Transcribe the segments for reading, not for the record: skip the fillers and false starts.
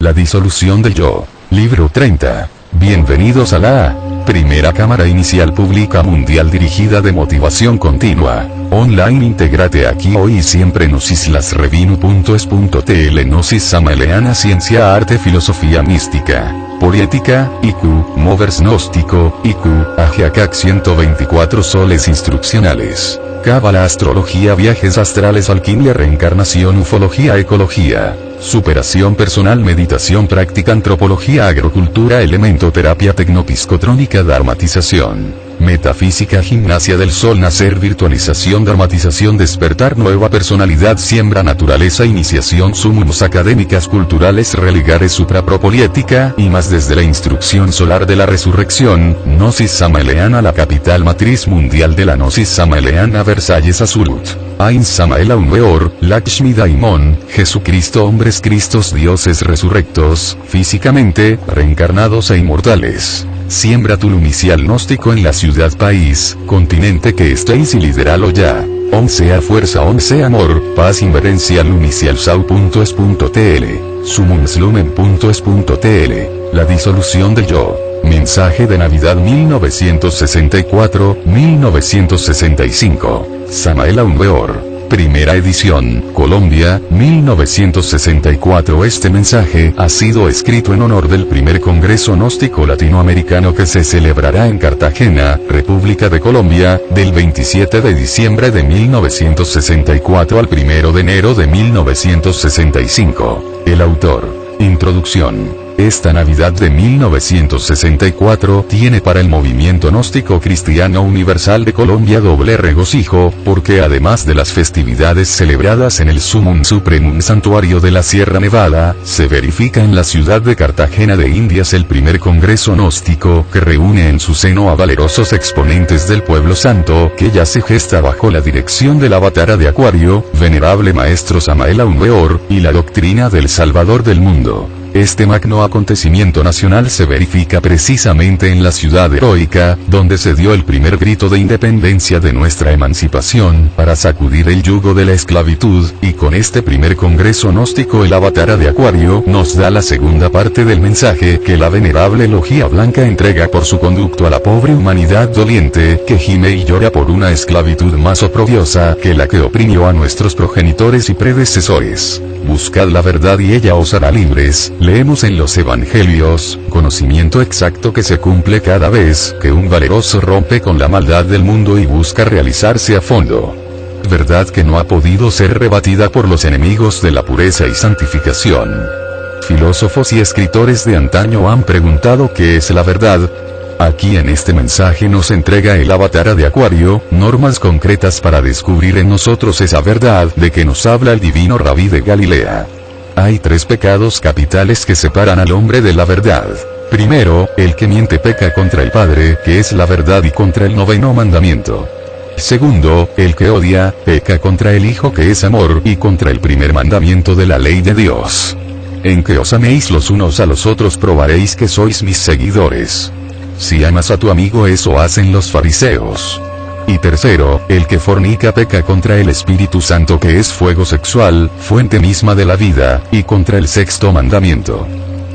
La disolución del yo. Libro 30. Bienvenidos a la primera cámara inicial pública mundial dirigida de motivación continua. Online. Intégrate aquí hoy y siempre. Gnosis lasrevinu.es.tl. Gnosis Samaeleana. Ciencia, arte, filosofía mística, política, IQ, movers gnóstico, IQ, Ajiacac 124 soles instruccionales. Cábala, astrología, viajes astrales, alquimia, reencarnación, ufología, ecología, superación personal, meditación, práctica, antropología, agrocultura, elemento, terapia, tecnopiscotrónica, dharmatización, metafísica, gimnasia del sol, nacer, virtualización, dramatización, despertar, nueva personalidad, siembra, naturaleza, iniciación, sumums académicas, culturales, religares, suprapropoliética, y más desde la instrucción solar de la resurrección. Gnosis Samaeleana. La capital matriz mundial de la Gnosis Samaeleana, Versalles Azulut. Ain Samaela Unweor, Lakshmi Daimon, Jesucristo, hombres Cristos, dioses resurrectos, físicamente, reencarnados e inmortales. Siembra tu lumicial gnóstico en la ciudad, país, continente que estéis y lideralo ya. Om sea fuerza, om sea amor, paz, inverencia, lumicial sau.es.tl, sumumslumen.es.tl. La disolución del yo. Mensaje de Navidad 1964-1965. Samaela Unweor. Primera edición, Colombia, 1964. Este mensaje ha sido escrito en honor del primer Congreso Gnóstico Latinoamericano que se celebrará en Cartagena, República de Colombia, del 27 de diciembre de 1964 al 1 de enero de 1965. El autor. Introducción. Esta Navidad de 1964 tiene para el movimiento gnóstico cristiano universal de Colombia doble regocijo, porque además de las festividades celebradas en el Sumum Supremum Santuario de la Sierra Nevada, se verifica en la ciudad de Cartagena de Indias el primer Congreso Gnóstico que reúne en su seno a valerosos exponentes del pueblo santo, que ya se gesta bajo la dirección del Avatara de Acuario, venerable maestro Samaela Unweor, y la doctrina del Salvador del mundo. Este magno acontecimiento nacional se verifica precisamente en la ciudad heroica, donde se dio el primer grito de independencia de nuestra emancipación, para sacudir el yugo de la esclavitud, y con este primer congreso gnóstico el Avatara de Acuario nos da la segunda parte del mensaje que la venerable Logia Blanca entrega por su conducto a la pobre humanidad doliente, que gime y llora por una esclavitud más oprobiosa que la que oprimió a nuestros progenitores y predecesores. Buscad la verdad y ella os hará libres. Leemos en los Evangelios, conocimiento exacto que se cumple cada vez que un valeroso rompe con la maldad del mundo y busca realizarse a fondo. Verdad que no ha podido ser rebatida por los enemigos de la pureza y santificación. Filósofos y escritores de antaño han preguntado qué es la verdad. Aquí en este mensaje nos entrega el Avatara de Acuario, normas concretas para descubrir en nosotros esa verdad de que nos habla el divino Rabí de Galilea. Hay tres pecados capitales que separan al hombre de la verdad. Primero, el que miente peca contra el Padre, que es la verdad, y contra el noveno mandamiento. Segundo, el que odia, peca contra el Hijo, que es amor, y contra el primer mandamiento de la ley de Dios. En que os améis los unos a los otros probaréis que sois mis seguidores. Si amas a tu amigo, eso hacen los fariseos. Y tercero, el que fornica peca contra el Espíritu Santo, que es fuego sexual, fuente misma de la vida, y contra el sexto mandamiento.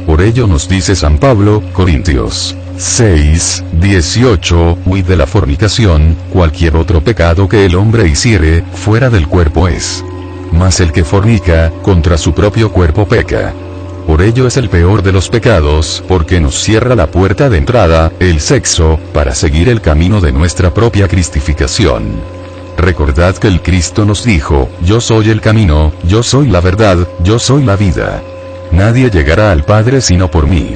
Por ello nos dice San Pablo, Corintios 6:18, huid de la fornicación. Cualquier otro pecado que el hombre hiciere, fuera del cuerpo es. Mas el que fornica, contra su propio cuerpo peca. Por ello es el peor de los pecados, porque nos cierra la puerta de entrada, el sexo, para seguir el camino de nuestra propia cristificación. Recordad que el Cristo nos dijo: yo soy el camino, yo soy la verdad, yo soy la vida. Nadie llegará al Padre sino por mí.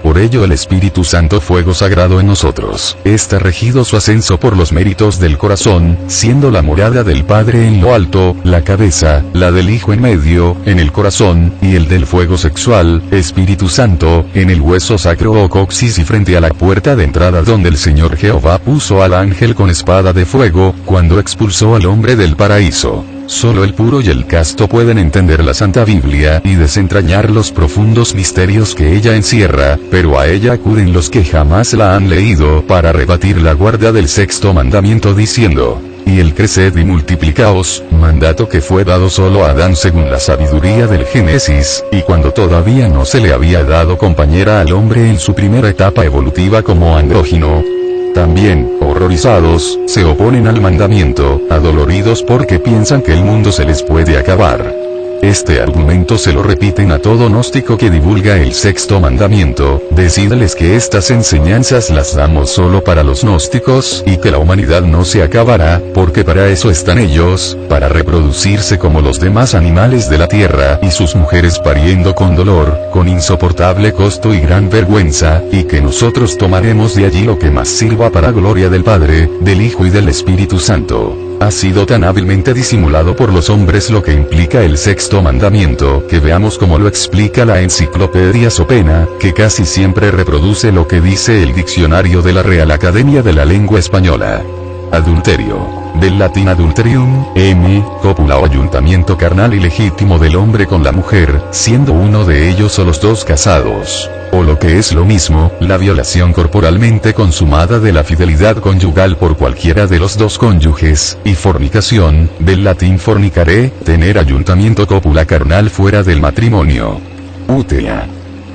Por ello el Espíritu Santo, fuego sagrado en nosotros, está regido su ascenso por los méritos del corazón, siendo la morada del Padre en lo alto, la cabeza, la del Hijo en medio, en el corazón, y el del fuego sexual, Espíritu Santo, en el hueso sacro o coxis, y frente a la puerta de entrada donde el Señor Jehová puso al ángel con espada de fuego, cuando expulsó al hombre del paraíso. Solo el puro y el casto pueden entender la Santa Biblia y desentrañar los profundos misterios que ella encierra, pero a ella acuden los que jamás la han leído para rebatir la guarda del sexto mandamiento diciendo: y el creced y multiplicaos, mandato que fue dado solo a Adán según la sabiduría del Génesis, y cuando todavía no se le había dado compañera al hombre en su primera etapa evolutiva como andrógino. También, horrorizados, se oponen al mandamiento, adoloridos porque piensan que el mundo se les puede acabar. Este argumento se lo repiten a todo gnóstico que divulga el sexto mandamiento, decídales que estas enseñanzas las damos solo para los gnósticos y que la humanidad no se acabará, porque para eso están ellos, para reproducirse como los demás animales de la tierra y sus mujeres pariendo con dolor, con insoportable costo y gran vergüenza, y que nosotros tomaremos de allí lo que más sirva para gloria del Padre, del Hijo y del Espíritu Santo. Ha sido tan hábilmente disimulado por los hombres lo que implica el sexto mandamiento, que veamos cómo lo explica la Enciclopedia Sopena, que casi siempre reproduce lo que dice el diccionario de la Real Academia de la Lengua Española. Adulterio. Del latín adulterium, cópula o ayuntamiento carnal ilegítimo del hombre con la mujer, siendo uno de ellos o los dos casados. O lo que es lo mismo, la violación corporalmente consumada de la fidelidad conyugal por cualquiera de los dos cónyuges, y fornicación, del latín fornicare, tener ayuntamiento cópula carnal fuera del matrimonio. Útea.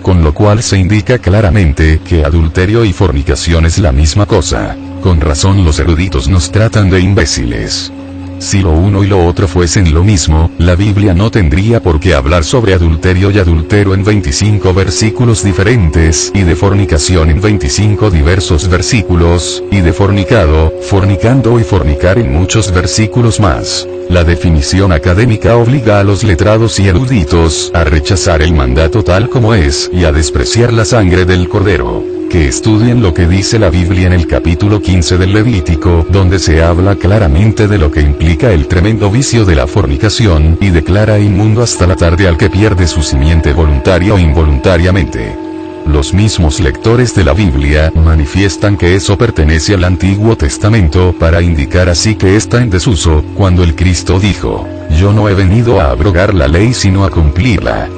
Con lo cual se indica claramente que adulterio y fornicación es la misma cosa. Con razón los eruditos nos tratan de imbéciles. Si lo uno y lo otro fuesen lo mismo, la Biblia no tendría por qué hablar sobre adulterio y adultero en 25 versículos diferentes, y de fornicación en 25 diversos versículos, y de fornicado, fornicando y fornicar en muchos versículos más. La definición académica obliga a los letrados y eruditos a rechazar el mandato tal como es y a despreciar la sangre del cordero. Que estudien lo que dice la Biblia en el capítulo 15 del Levítico, donde se habla claramente de lo que implica el tremendo vicio de la fornicación, y declara inmundo hasta la tarde al que pierde su simiente voluntaria o involuntariamente. Los mismos lectores de la Biblia manifiestan que eso pertenece al Antiguo Testamento para indicar así que está en desuso, cuando el Cristo dijo, «Yo no he venido a abrogar la ley sino a cumplirla».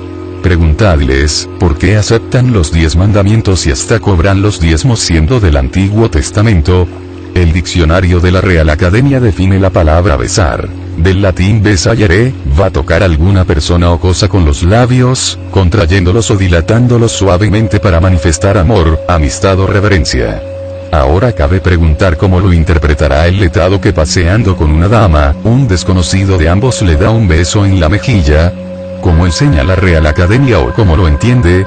Preguntadles, ¿por qué aceptan los 10 mandamientos y hasta cobran los diezmos siendo del Antiguo Testamento? El diccionario de la Real Academia define la palabra besar, del latín besallere, va a tocar alguna persona o cosa con los labios, contrayéndolos o dilatándolos suavemente para manifestar amor, amistad o reverencia. Ahora cabe preguntar cómo lo interpretará el letrado que paseando con una dama, un desconocido de ambos le da un beso en la mejilla. ¿Cómo enseña la Real Academia o cómo lo entiende?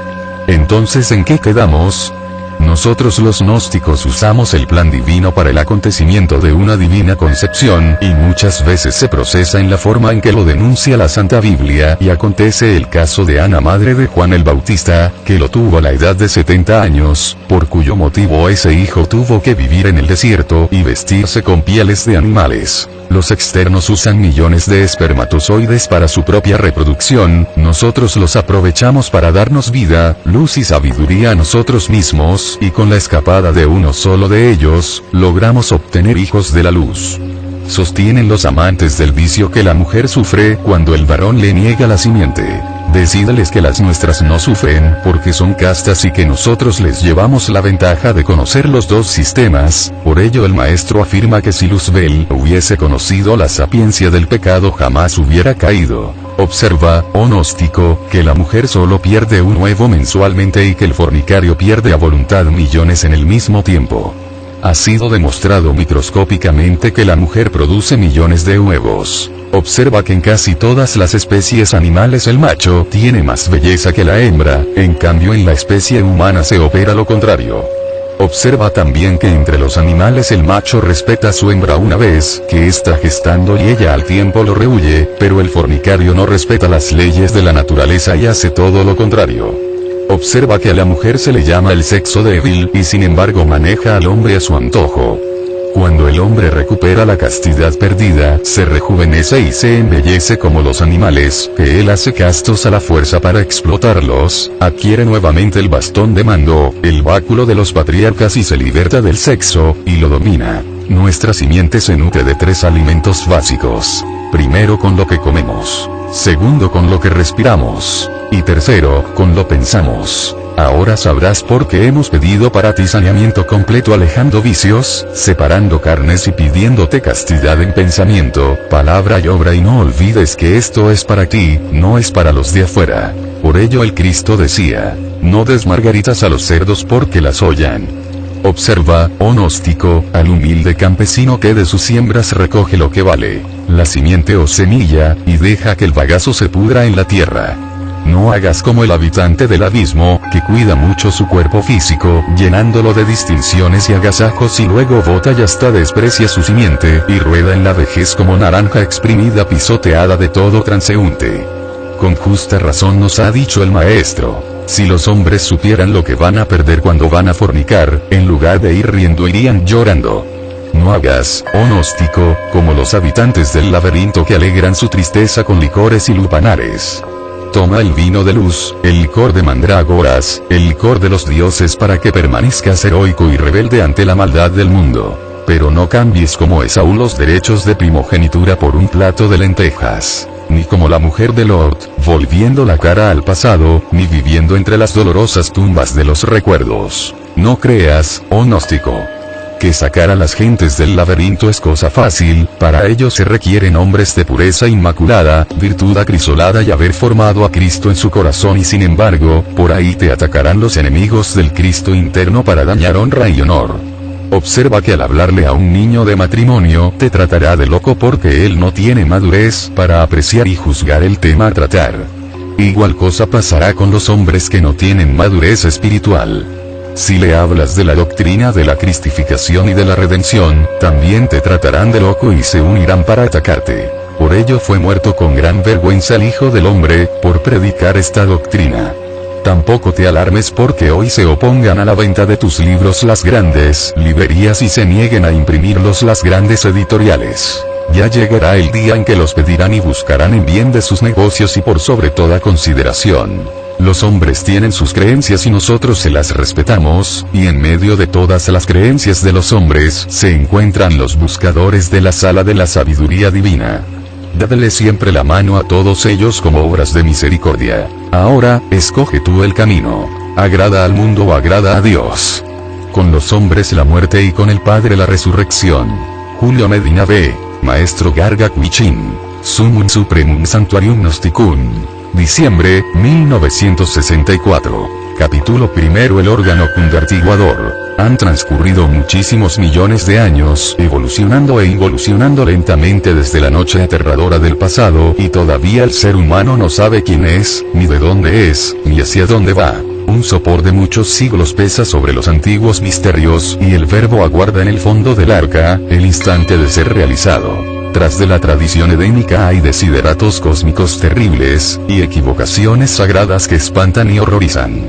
Entonces, ¿en qué quedamos? Nosotros los gnósticos usamos el plan divino para el acontecimiento de una divina concepción, y muchas veces se procesa en la forma en que lo denuncia la Santa Biblia, y acontece el caso de Ana, madre de Juan el Bautista, que lo tuvo a la edad de 70 años, por cuyo motivo ese hijo tuvo que vivir en el desierto y vestirse con pieles de animales. Los externos usan millones de espermatozoides para su propia reproducción, nosotros los aprovechamos para darnos vida, luz y sabiduría a nosotros mismos, y con la escapada de uno solo de ellos, logramos obtener hijos de la luz. Sostienen los amantes del vicio que la mujer sufre cuando el varón le niega la simiente. Decídales que las nuestras no sufren porque son castas y que nosotros les llevamos la ventaja de conocer los dos sistemas. Por ello el maestro afirma que si Luzbel hubiese conocido la sapiencia del pecado jamás hubiera caído. Observa, oh gnóstico, que la mujer solo pierde un huevo mensualmente y que el fornicario pierde a voluntad millones en el mismo tiempo. Ha sido demostrado microscópicamente que la mujer produce millones de huevos. Observa que en casi todas las especies animales el macho tiene más belleza que la hembra, en cambio en la especie humana se opera lo contrario. Observa también que entre los animales el macho respeta a su hembra una vez que está gestando y ella al tiempo lo rehúye, pero el fornicario no respeta las leyes de la naturaleza y hace todo lo contrario. Observa que a la mujer se le llama el sexo débil y sin embargo maneja al hombre a su antojo. Cuando el hombre recupera la castidad perdida, se rejuvenece y se embellece como los animales, que él hace castos a la fuerza para explotarlos, adquiere nuevamente el bastón de mando, el báculo de los patriarcas y se liberta del sexo, y lo domina. Nuestra simiente se nutre de 3 alimentos básicos. Primero con lo que comemos. Segundo con lo que respiramos. Y tercero, con lo pensamos. Ahora sabrás por qué hemos pedido para ti saneamiento completo, alejando vicios, separando carnes y pidiéndote castidad en pensamiento, palabra y obra, y no olvides que esto es para ti, no es para los de afuera. Por ello el Cristo decía, no des margaritas a los cerdos porque las hollan. Observa, oh gnóstico, al humilde campesino que de sus siembras recoge lo que vale, la simiente o semilla, y deja que el bagazo se pudra en la tierra. No hagas como el habitante del abismo, que cuida mucho su cuerpo físico, llenándolo de distinciones y agasajos, y luego bota y hasta desprecia su simiente, y rueda en la vejez como naranja exprimida pisoteada de todo transeúnte. Con justa razón nos ha dicho el Maestro, si los hombres supieran lo que van a perder cuando van a fornicar, en lugar de ir riendo irían llorando. No hagas, oh gnóstico, como los habitantes del laberinto que alegran su tristeza con licores y lupanares. Toma el vino de luz, el licor de mandrágoras, el licor de los dioses para que permanezcas heroico y rebelde ante la maldad del mundo. Pero no cambies como Esaú los derechos de primogenitura por un plato de lentejas. Ni como la mujer de Lot, volviendo la cara al pasado, ni viviendo entre las dolorosas tumbas de los recuerdos. No creas, oh gnóstico, que sacar a las gentes del laberinto es cosa fácil, para ello se requieren hombres de pureza inmaculada, virtud acrisolada y haber formado a Cristo en su corazón, y sin embargo, por ahí te atacarán los enemigos del Cristo interno para dañar honra y honor. Observa que al hablarle a un niño de matrimonio, te tratará de loco porque él no tiene madurez para apreciar y juzgar el tema a tratar. Igual cosa pasará con los hombres que no tienen madurez espiritual. Si le hablas de la doctrina de la cristificación y de la redención, también te tratarán de loco y se unirán para atacarte. Por ello fue muerto con gran vergüenza el Hijo del Hombre, por predicar esta doctrina. Tampoco te alarmes porque hoy se opongan a la venta de tus libros las grandes librerías y se nieguen a imprimirlos las grandes editoriales. Ya llegará el día en que los pedirán y buscarán en bien de sus negocios y por sobre toda consideración. Los hombres tienen sus creencias y nosotros se las respetamos, y en medio de todas las creencias de los hombres se encuentran los buscadores de la sala de la sabiduría divina. Dadle siempre la mano a todos ellos como obras de misericordia. Ahora, escoge tú el camino. ¿Agrada al mundo o agrada a Dios? Con los hombres la muerte y con el Padre la resurrección. Julio Medina B. Maestro Garga Cuichin. Sumum Supremum Sanctuarium Gnosticum. Diciembre, 1964. Capítulo primero. El órgano cundartiguador. Han transcurrido muchísimos millones de años, evolucionando e involucionando lentamente desde la noche aterradora del pasado, y todavía el ser humano no sabe quién es, ni de dónde es, ni hacia dónde va. Un sopor de muchos siglos pesa sobre los antiguos misterios, y el verbo aguarda en el fondo del arca, el instante de ser realizado. Tras de la tradición edénica hay desideratos cósmicos terribles, y equivocaciones sagradas que espantan y horrorizan.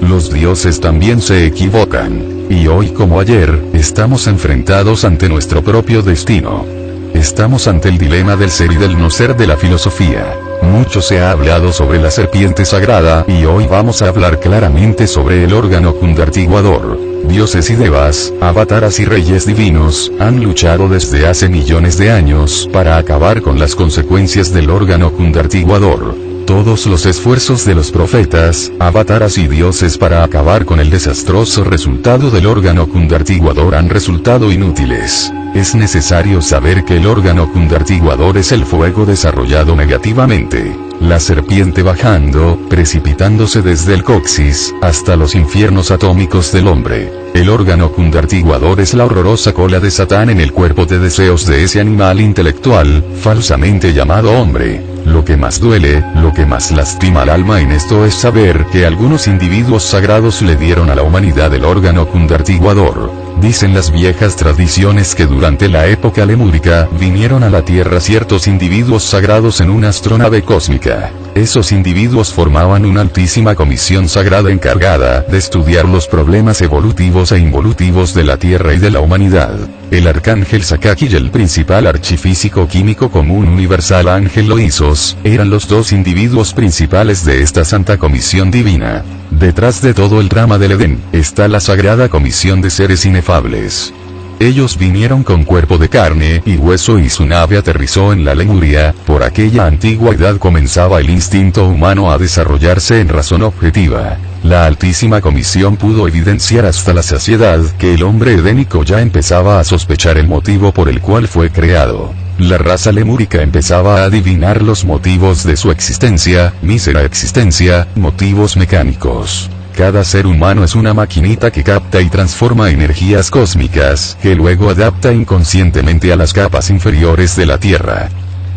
Los dioses también se equivocan, y hoy como ayer, estamos enfrentados ante nuestro propio destino. Estamos ante el dilema del ser y del no ser de la filosofía. Mucho se ha hablado sobre la serpiente sagrada, y hoy vamos a hablar claramente sobre el órgano cundartiguador. Dioses y devas, avataras y reyes divinos, han luchado desde hace millones de años para acabar con las consecuencias del órgano cundartiguador. Todos los esfuerzos de los profetas, avataras y dioses para acabar con el desastroso resultado del órgano cundartiguador han resultado inútiles. Es necesario saber que el órgano cundartiguador es el fuego desarrollado negativamente. La serpiente bajando, precipitándose desde el coxis, hasta los infiernos atómicos del hombre. El órgano cundartiguador es la horrorosa cola de Satán en el cuerpo de deseos de ese animal intelectual, falsamente llamado hombre. Lo que más duele, lo que más lastima al alma en esto es saber que algunos individuos sagrados le dieron a la humanidad el órgano cundartiguador. Dicen las viejas tradiciones que durante la época lemúrica vinieron a la Tierra ciertos individuos sagrados en una astronave cósmica. Esos individuos formaban una altísima comisión sagrada encargada de estudiar los problemas evolutivos e involutivos de la Tierra y de la humanidad. El arcángel Sakaki y el principal archifísico químico común universal Ángel Loisos, eran los dos individuos principales de esta santa comisión divina. Detrás de todo el drama del Edén, está la sagrada comisión de seres inefables. Ellos vinieron con cuerpo de carne y hueso y su nave aterrizó en la Lemuria. Por aquella antigua edad comenzaba el instinto humano a desarrollarse en razón objetiva. La Altísima Comisión pudo evidenciar hasta la saciedad que el hombre edénico ya empezaba a sospechar el motivo por el cual fue creado. La raza lemúrica empezaba a adivinar los motivos de su existencia, mísera existencia, motivos mecánicos. Cada ser humano es una maquinita que capta y transforma energías cósmicas, que luego adapta inconscientemente a las capas inferiores de la Tierra.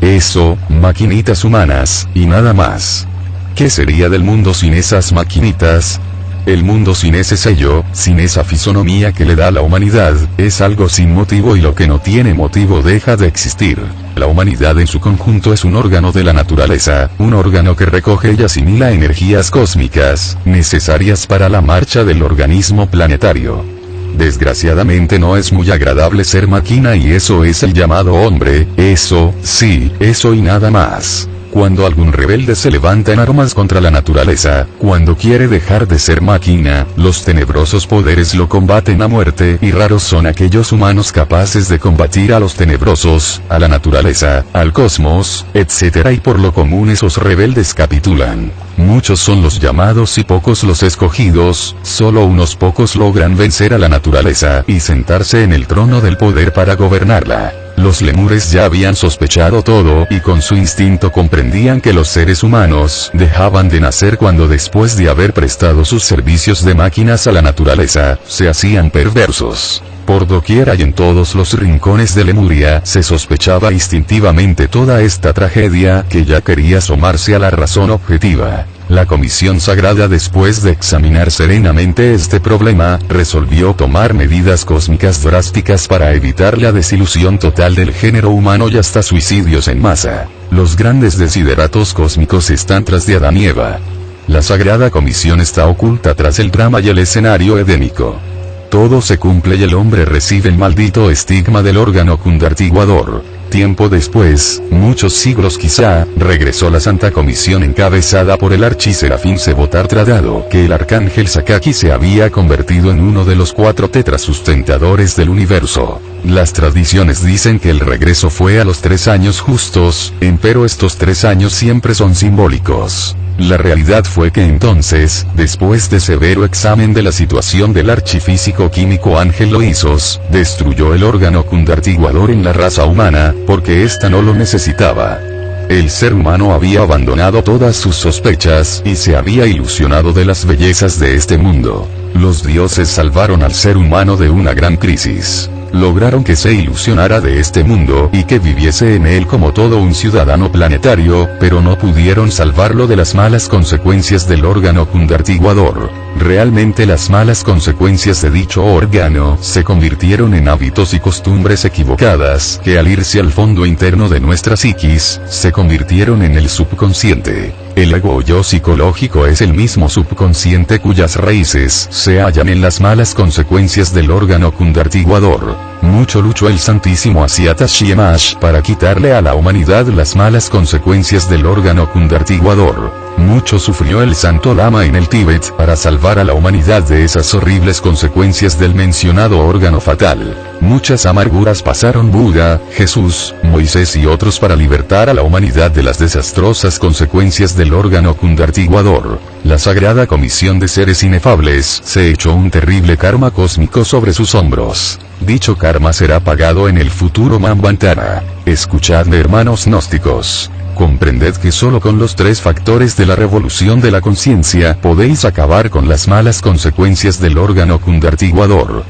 Eso, maquinitas humanas, y nada más. ¿Qué sería del mundo sin esas maquinitas? El mundo sin ese sello, sin esa fisonomía que le da a la humanidad, es algo sin motivo y lo que no tiene motivo deja de existir. La humanidad en su conjunto es un órgano de la naturaleza, un órgano que recoge y asimila energías cósmicas, necesarias para la marcha del organismo planetario. Desgraciadamente no es muy agradable ser máquina y eso es el llamado hombre, eso, sí, eso y nada más. Cuando algún rebelde se levanta en armas contra la naturaleza, cuando quiere dejar de ser máquina, los tenebrosos poderes lo combaten a muerte y raros son aquellos humanos capaces de combatir a los tenebrosos, a la naturaleza, al cosmos, etc. Y por lo común esos rebeldes capitulan. Muchos son los llamados y pocos los escogidos, solo unos pocos logran vencer a la naturaleza y sentarse en el trono del poder para gobernarla. Los lemures ya habían sospechado todo y con su instinto comprendían que los seres humanos dejaban de nacer cuando después de haber prestado sus servicios de máquinas a la naturaleza, se hacían perversos. Por doquiera y en todos los rincones de Lemuria se sospechaba instintivamente toda esta tragedia que ya quería asomarse a la razón objetiva. La Comisión Sagrada, después de examinar serenamente este problema, resolvió tomar medidas cósmicas drásticas para evitar la desilusión total del género humano y hasta suicidios en masa. Los grandes desideratos cósmicos están tras de Adán y Eva. La Sagrada Comisión está oculta tras el drama y el escenario edénico. Todo se cumple y el hombre recibe el maldito estigma del órgano cundartiguador. Tiempo después, muchos siglos quizá, regresó la Santa Comisión encabezada por el archiserafín Sebotar Tradado, que el arcángel Sakaki se había convertido en uno de los 4 tetras sustentadores del universo. Las tradiciones dicen que el regreso fue a los 3 años justos, empero estos 3 años siempre son simbólicos. La realidad fue que entonces, después de severo examen de la situación del archifísico químico Ángel Loizos, destruyó el órgano cundartiguador en la raza humana, porque ésta no lo necesitaba. El ser humano había abandonado todas sus sospechas y se había ilusionado de las bellezas de este mundo. Los dioses salvaron al ser humano de una gran crisis. Lograron que se ilusionara de este mundo y que viviese en él como todo un ciudadano planetario, pero no pudieron salvarlo de las malas consecuencias del órgano cundartiguador. Realmente las malas consecuencias de dicho órgano se convirtieron en hábitos y costumbres equivocadas que al irse al fondo interno de nuestra psiquis, se convirtieron en el subconsciente. El ego o yo psicológico es el mismo subconsciente cuyas raíces se hallan en las malas consecuencias del órgano cundartiguador. Mucho luchó el Santísimo Asiata Shiemash para quitarle a la humanidad las malas consecuencias del órgano cundartiguador. Mucho sufrió el Santo Lama en el Tíbet para salvar a la humanidad de esas horribles consecuencias del mencionado órgano fatal. Muchas amarguras pasaron Buda, Jesús, Moisés y otros para libertar a la humanidad de las desastrosas consecuencias del órgano cundartiguador. La Sagrada Comisión de Seres Inefables se echó un terrible karma cósmico sobre sus hombros. Dicho karma será pagado en el futuro Manvantara. Escuchadme, hermanos gnósticos. Comprended que solo con los 3 factores de la revolución de la conciencia podéis acabar con las malas consecuencias del órgano cundartiguador.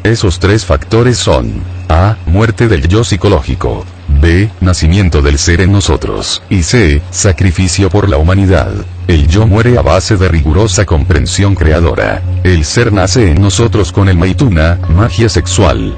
Esos 3 factores son: A. Muerte del yo psicológico. B. Nacimiento del ser en nosotros. Y C. Sacrificio por la humanidad. El yo muere a base de rigurosa comprensión creadora. El ser nace en nosotros con el maituna, magia sexual.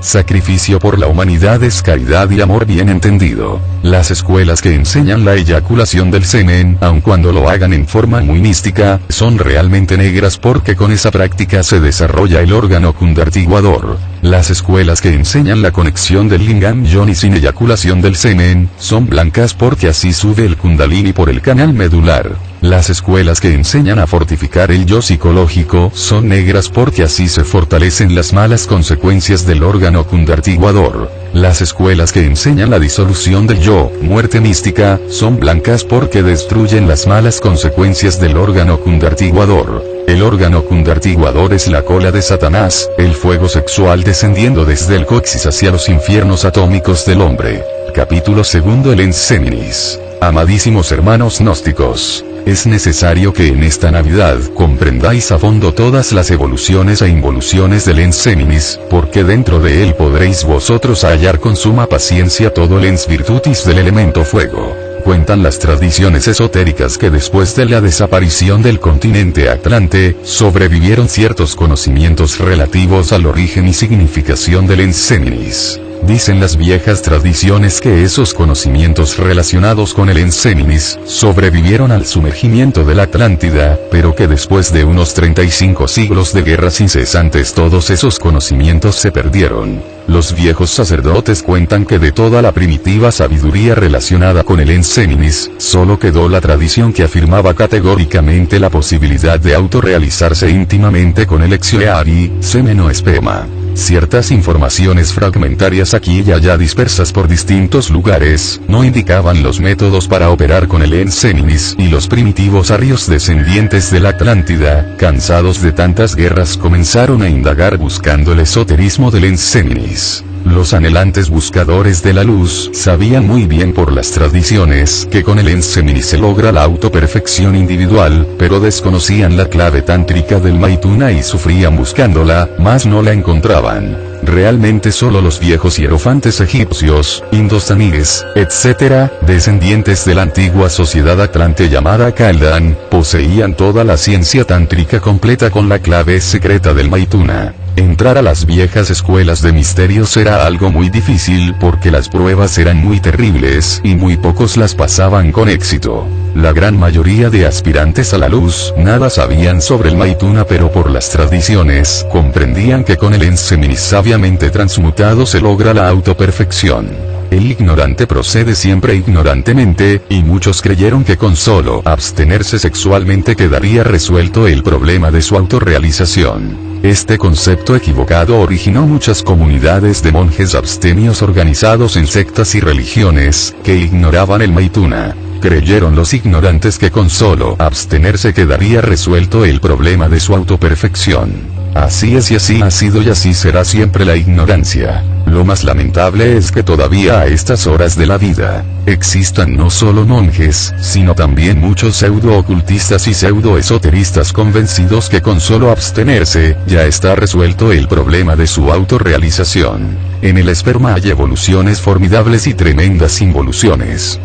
Sacrificio por la humanidad es caridad y amor bien entendido. Las escuelas que enseñan la eyaculación del semen, aun cuando lo hagan en forma muy mística, son realmente negras porque con esa práctica se desarrolla el órgano cundartiguador. Las escuelas que enseñan la conexión del lingam yoni sin eyaculación del semen, son blancas porque así sube el kundalini por el canal medular. Las escuelas que enseñan a fortificar el yo psicológico son negras porque así se fortalecen las malas consecuencias del órgano cundartiguador. Las escuelas que enseñan la disolución del yo, muerte mística, son blancas porque destruyen las malas consecuencias del órgano cundartiguador. El órgano cundartiguador es la cola de Satanás, el fuego sexual descendiendo desde el coxis hacia los infiernos atómicos del hombre. Capítulo 2. El Ens Seminis. Amadísimos hermanos gnósticos, es necesario que en esta Navidad comprendáis a fondo todas las evoluciones e involuciones del Ens Seminis, porque dentro de él podréis vosotros hallar con suma paciencia todo el Ens Virtutis del elemento fuego. Cuentan las tradiciones esotéricas que después de la desaparición del continente Atlante, sobrevivieron ciertos conocimientos relativos al origen y significación del Ens Seminis. Dicen las viejas tradiciones que esos conocimientos relacionados con el Ens Seminis sobrevivieron al sumergimiento de la Atlántida, pero que después de unos 35 siglos de guerras incesantes todos esos conocimientos se perdieron. Los viejos sacerdotes cuentan que de toda la primitiva sabiduría relacionada con el Ens Seminis, solo quedó la tradición que afirmaba categóricamente la posibilidad de autorrealizarse íntimamente con el Exioeari, semen o esperma. Ciertas informaciones fragmentarias aquí y allá dispersas por distintos lugares, no indicaban los métodos para operar con el Ens Seminis, y los primitivos arios descendientes de la Atlántida, cansados de tantas guerras, comenzaron a indagar buscando el esoterismo del Ens Seminis. Los anhelantes buscadores de la luz sabían muy bien por las tradiciones que con el Ens Seminis se logra la autoperfección individual, pero desconocían la clave tántrica del Maituna y sufrían buscándola, mas no la encontraban. Realmente solo los viejos hierofantes egipcios, indostaníes, etc., descendientes de la antigua sociedad atlante llamada Kaldan, poseían toda la ciencia tántrica completa con la clave secreta del Maituna. Entrar a las viejas escuelas de misterios era algo muy difícil porque las pruebas eran muy terribles y muy pocos las pasaban con éxito. La gran mayoría de aspirantes a la luz nada sabían sobre el Maituna, pero por las tradiciones comprendían que con el Ens Seminis sabiamente transmutado se logra la autoperfección. El ignorante procede siempre ignorantemente, y muchos creyeron que con solo abstenerse sexualmente quedaría resuelto el problema de su autorrealización. Este concepto equivocado originó muchas comunidades de monjes abstemios organizados en sectas y religiones, que ignoraban el Maituna. Creyeron los ignorantes que con solo abstenerse quedaría resuelto el problema de su autoperfección. Así es y así ha sido y así será siempre la ignorancia. Lo más lamentable es que todavía a estas horas de la vida, existan no solo monjes, sino también muchos pseudo-ocultistas y pseudo-esoteristas convencidos que con solo abstenerse, ya está resuelto el problema de su autorrealización. En el esperma hay evoluciones formidables y tremendas involuciones.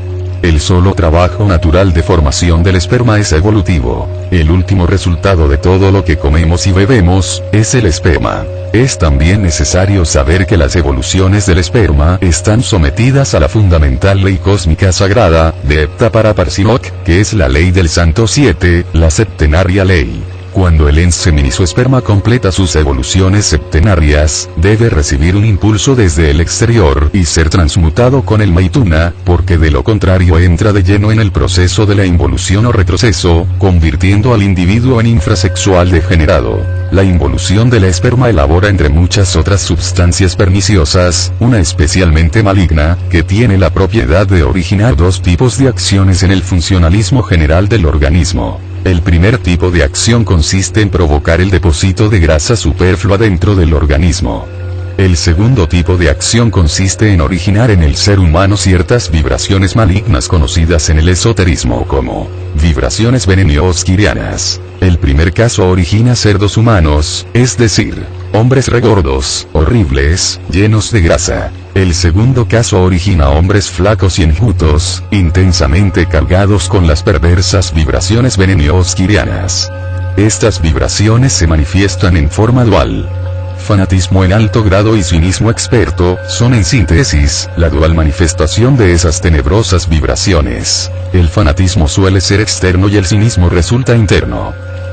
El solo trabajo natural de formación del esperma es evolutivo. El último resultado de todo lo que comemos y bebemos, es el esperma. Es también necesario saber que las evoluciones del esperma están sometidas a la fundamental ley cósmica sagrada, de Hepta para Parsimok, que es la ley del Santo 7, la septenaria ley. Cuando el Ens Seminis o esperma completa sus evoluciones septenarias, debe recibir un impulso desde el exterior y ser transmutado con el Maituna, porque de lo contrario entra de lleno en el proceso de la involución o retroceso, convirtiendo al individuo en infrasexual degenerado. La involución del esperma elabora entre muchas otras sustancias perniciosas, una especialmente maligna, que tiene la propiedad de originar dos tipos de acciones en el funcionalismo general del organismo. El primer tipo de acción consiste en provocar el depósito de grasa superflua dentro del organismo. El segundo tipo de acción consiste en originar en el ser humano ciertas vibraciones malignas conocidas en el esoterismo como vibraciones venenios-quirianas. El primer caso origina cerdos humanos, es decir, hombres regordos, horribles, llenos de grasa. El segundo caso origina hombres flacos y enjutos, intensamente cargados con las perversas vibraciones venenios-quirianas. Estas vibraciones se manifiestan en forma dual. Fanatismo en alto grado y cinismo experto, son en síntesis, la dual manifestación de esas tenebrosas vibraciones. El fanatismo suele ser externo y el cinismo resulta interno.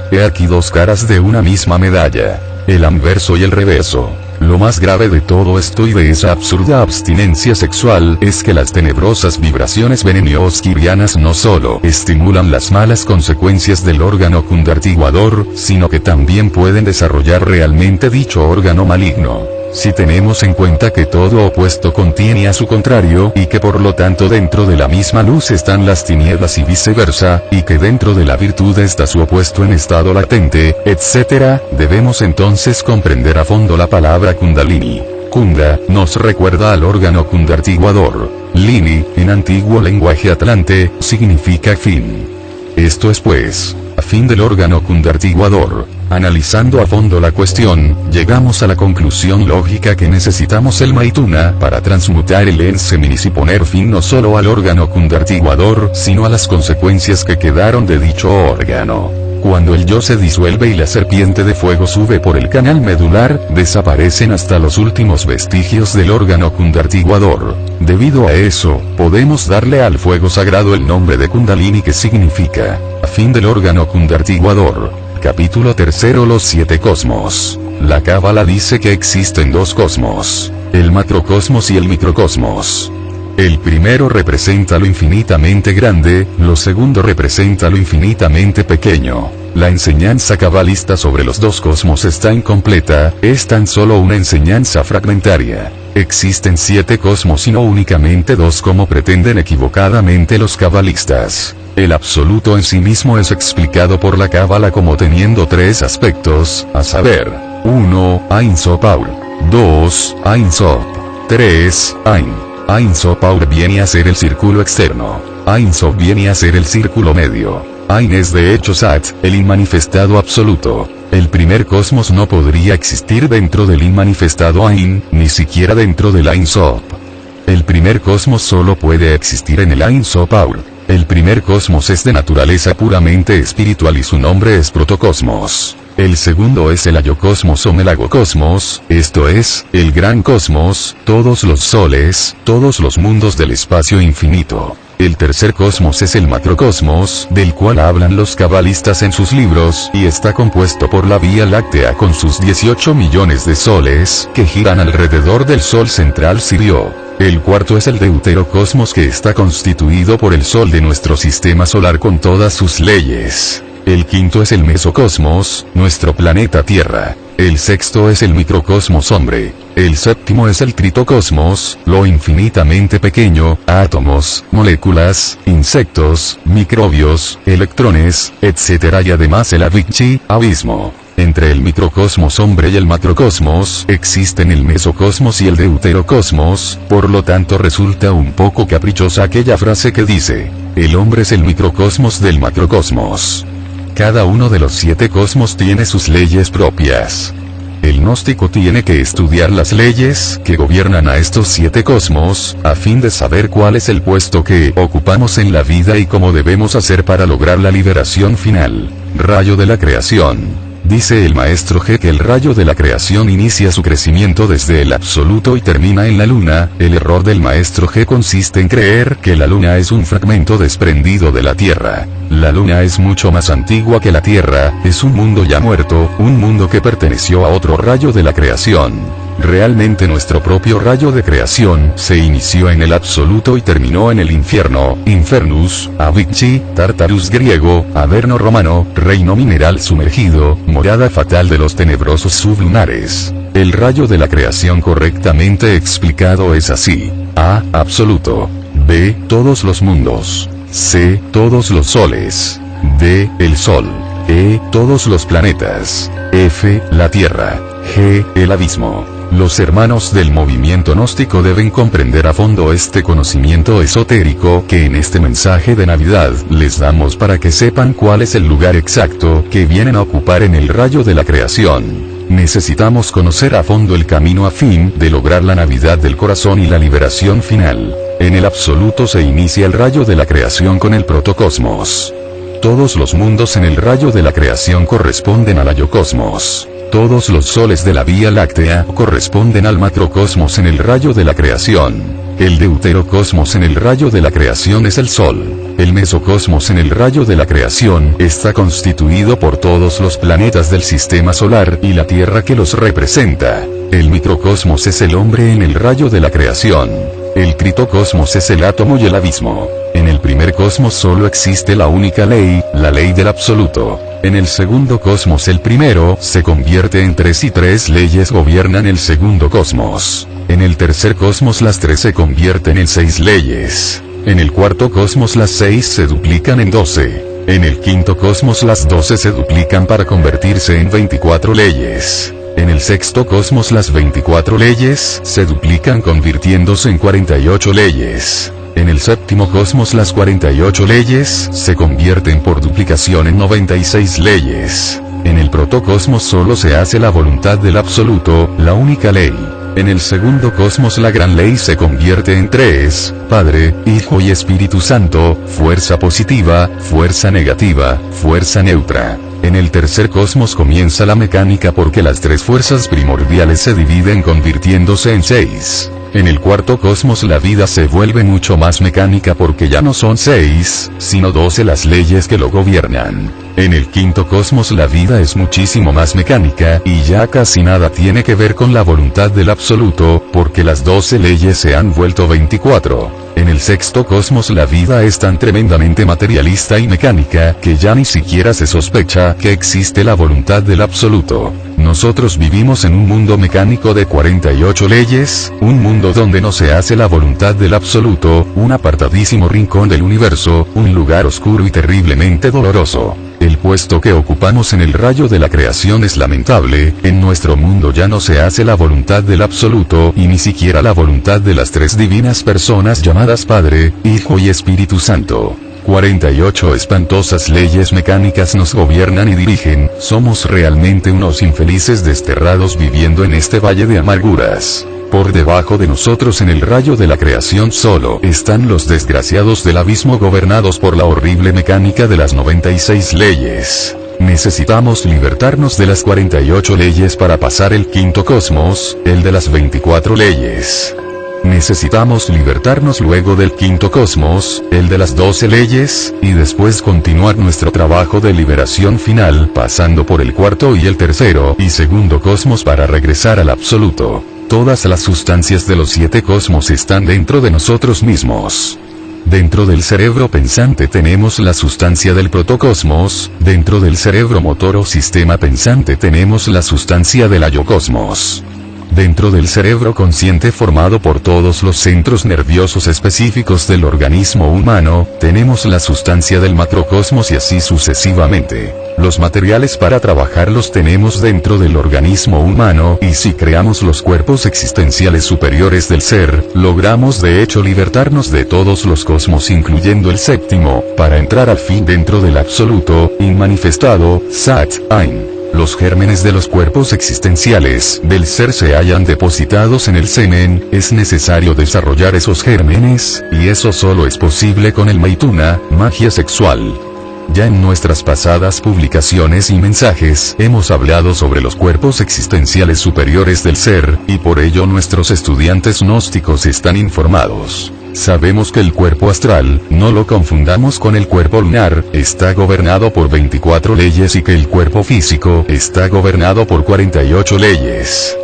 He aquí dos caras de una misma medalla, el anverso y el reverso. Lo más grave de todo esto y de esa absurda abstinencia sexual es que las tenebrosas vibraciones venenoskirianas no solo estimulan las malas consecuencias del órgano cundartiguador, sino que también pueden desarrollar realmente dicho órgano maligno. Si tenemos en cuenta que todo opuesto contiene a su contrario, y que por lo tanto dentro de la misma luz están las tinieblas y viceversa, y que dentro de la virtud está su opuesto en estado latente, etc., debemos entonces comprender a fondo la palabra Kundalini. Kunda, nos recuerda al órgano cundartiguador. Lini, en antiguo lenguaje atlante, significa fin. Esto es pues, a fin del órgano cundartiguador. Analizando a fondo la cuestión, llegamos a la conclusión lógica que necesitamos el Maituna para transmutar el Enseminis y poner fin no solo al órgano cundartiguador, sino a las consecuencias que quedaron de dicho órgano. Cuando el yo se disuelve y la serpiente de fuego sube por el canal medular, desaparecen hasta los últimos vestigios del órgano cundartiguador. Debido a eso, podemos darle al fuego sagrado el nombre de Kundalini, que significa, a fin del órgano cundartiguador. Capítulo 3: Los 7 cosmos. La Cábala dice que existen 2 cosmos, el macrocosmos y el microcosmos. El primero representa lo infinitamente grande, lo segundo representa lo infinitamente pequeño. La enseñanza cabalista sobre los 2 cosmos está incompleta, es tan solo una enseñanza fragmentaria. Existen 7 cosmos y no únicamente 2 como pretenden equivocadamente los cabalistas. El absoluto en sí mismo es explicado por la Cábala como teniendo 3 aspectos, a saber: 1. Ein Sof Aur. 2. Ein Sof. 3. Ein. Ein Sof Aur viene a ser el círculo externo. Ein Sof viene a ser el círculo medio. Ein es de hecho Sat, el inmanifestado absoluto. El primer cosmos no podría existir dentro del inmanifestado Ein, ni siquiera dentro del Ein Sof. El primer cosmos solo puede existir en el Ein Sof Aur. El primer cosmos es de naturaleza puramente espiritual y su nombre es protocosmos. El segundo es el ayocosmos o melagocosmos, esto es, el gran cosmos, todos los soles, todos los mundos del espacio infinito. El tercer cosmos es el macrocosmos, del cual hablan los cabalistas en sus libros, y está compuesto por la Vía Láctea con sus 18 millones de soles, que giran alrededor del Sol central Sirio. El cuarto es el deuterocosmos, que está constituido por el Sol de nuestro sistema solar con todas sus leyes. El quinto es el mesocosmos, nuestro planeta Tierra. El sexto es el microcosmos hombre. El séptimo es el tritocosmos, lo infinitamente pequeño, átomos, moléculas, insectos, microbios, electrones, etc. y además el Avicii, abismo. Entre el microcosmos hombre y el macrocosmos existen el mesocosmos y el deuterocosmos, por lo tanto resulta un poco caprichosa aquella frase que dice: el hombre es el microcosmos del macrocosmos. Cada uno de los 7 cosmos tiene sus leyes propias. El gnóstico tiene que estudiar las leyes que gobiernan a estos 7 cosmos, a fin de saber cuál es el puesto que ocupamos en la vida y cómo debemos hacer para lograr la liberación final. Rayo de la creación. Dice el maestro G que el rayo de la creación inicia su crecimiento desde el absoluto y termina en la luna. El error del maestro G consiste en creer que la luna es un fragmento desprendido de la Tierra. La luna es mucho más antigua que la Tierra, es un mundo ya muerto, un mundo que perteneció a otro rayo de la creación. Realmente nuestro propio rayo de creación se inició en el absoluto y terminó en el infierno, infernus, Avicii, Tartarus griego, Averno romano, reino mineral sumergido, morada fatal de los tenebrosos sublunares. El rayo de la creación correctamente explicado es así: A. Absoluto. B. Todos los mundos. C. Todos los soles. D. El sol. E. Todos los planetas. F. La Tierra. G. El abismo. Los hermanos del movimiento gnóstico deben comprender a fondo este conocimiento esotérico que en este mensaje de Navidad les damos para que sepan cuál es el lugar exacto que vienen a ocupar en el rayo de la creación. Necesitamos conocer a fondo el camino a fin de lograr la Navidad del corazón y la liberación final. En el absoluto se inicia el rayo de la creación con el protocosmos. Todos los mundos en el rayo de la creación corresponden al ayocosmos. Todos los soles de la Vía Láctea corresponden al macrocosmos en el rayo de la creación. El deuterocosmos en el rayo de la creación es el Sol. El mesocosmos en el rayo de la creación está constituido por todos los planetas del sistema solar y la Tierra que los representa. El microcosmos es el hombre en el rayo de la creación. El critocosmos es el átomo y el abismo. En el primer cosmos solo existe la única ley, la ley del absoluto. En el segundo cosmos el primero se convierte en tres y tres leyes gobiernan el segundo cosmos. En el tercer cosmos las tres se convierten en 6 leyes. En el cuarto cosmos las 6 se duplican en 12. En el quinto cosmos las 12 se duplican para convertirse en 24 leyes. En el sexto cosmos las 24 leyes se duplican convirtiéndose en 48 leyes. En el séptimo cosmos las 48 leyes se convierten por duplicación en 96 leyes. En el protocosmos solo se hace la voluntad del absoluto, la única ley. En el segundo cosmos la gran ley se convierte en 3, Padre, Hijo y Espíritu Santo, fuerza positiva, fuerza negativa, fuerza neutra. En el tercer cosmos comienza la mecánica porque las 3 fuerzas primordiales se dividen convirtiéndose en 6. En el cuarto cosmos la vida se vuelve mucho más mecánica porque ya no son 6, sino 12 las leyes que lo gobiernan. En el quinto cosmos la vida es muchísimo más mecánica y ya casi nada tiene que ver con la voluntad del absoluto, porque las 12 leyes se han vuelto 24. En el sexto cosmos la vida es tan tremendamente materialista y mecánica que ya ni siquiera se sospecha que existe la voluntad del absoluto. Nosotros vivimos en un mundo mecánico de 48 leyes, un mundo donde no se hace la voluntad del absoluto, un apartadísimo rincón del universo, un lugar oscuro y terriblemente doloroso. El puesto que ocupamos en el rayo de la creación es lamentable, en nuestro mundo ya no se hace la voluntad del absoluto y ni siquiera la voluntad de las 3 divinas personas llamadas Padre, Hijo y Espíritu Santo. 48 espantosas leyes mecánicas nos gobiernan y dirigen, somos realmente unos infelices desterrados viviendo en este valle de amarguras. Por debajo de nosotros en el rayo de la creación solo están los desgraciados del abismo gobernados por la horrible mecánica de las 96 leyes. Necesitamos libertarnos de las 48 leyes para pasar el quinto cosmos, el de las 24 leyes. Necesitamos libertarnos luego del quinto cosmos, el de las 12 leyes, y después continuar nuestro trabajo de liberación final pasando por el cuarto y el tercero y segundo cosmos para regresar al absoluto. Todas las sustancias de los 7 cosmos están dentro de nosotros mismos. Dentro del cerebro pensante tenemos la sustancia del protocosmos, dentro del cerebro motor o sistema pensante tenemos la sustancia del ayocosmos. Dentro del cerebro consciente formado por todos los centros nerviosos específicos del organismo humano, tenemos la sustancia del macrocosmos y así sucesivamente. Los materiales para trabajar los tenemos dentro del organismo humano y si creamos los cuerpos existenciales superiores del ser, logramos de hecho libertarnos de todos los cosmos incluyendo el séptimo, para entrar al fin dentro del absoluto, inmanifestado, Sat, Ain. Los gérmenes de los cuerpos existenciales del ser se hallan depositados en el semen, es necesario desarrollar esos gérmenes, y eso solo es posible con el Maituna, magia sexual. Ya en nuestras pasadas publicaciones y mensajes hemos hablado sobre los cuerpos existenciales superiores del ser, y por ello nuestros estudiantes gnósticos están informados. Sabemos que el cuerpo astral, no lo confundamos con el cuerpo lunar, está gobernado por 24 leyes y que el cuerpo físico está gobernado por 48 leyes.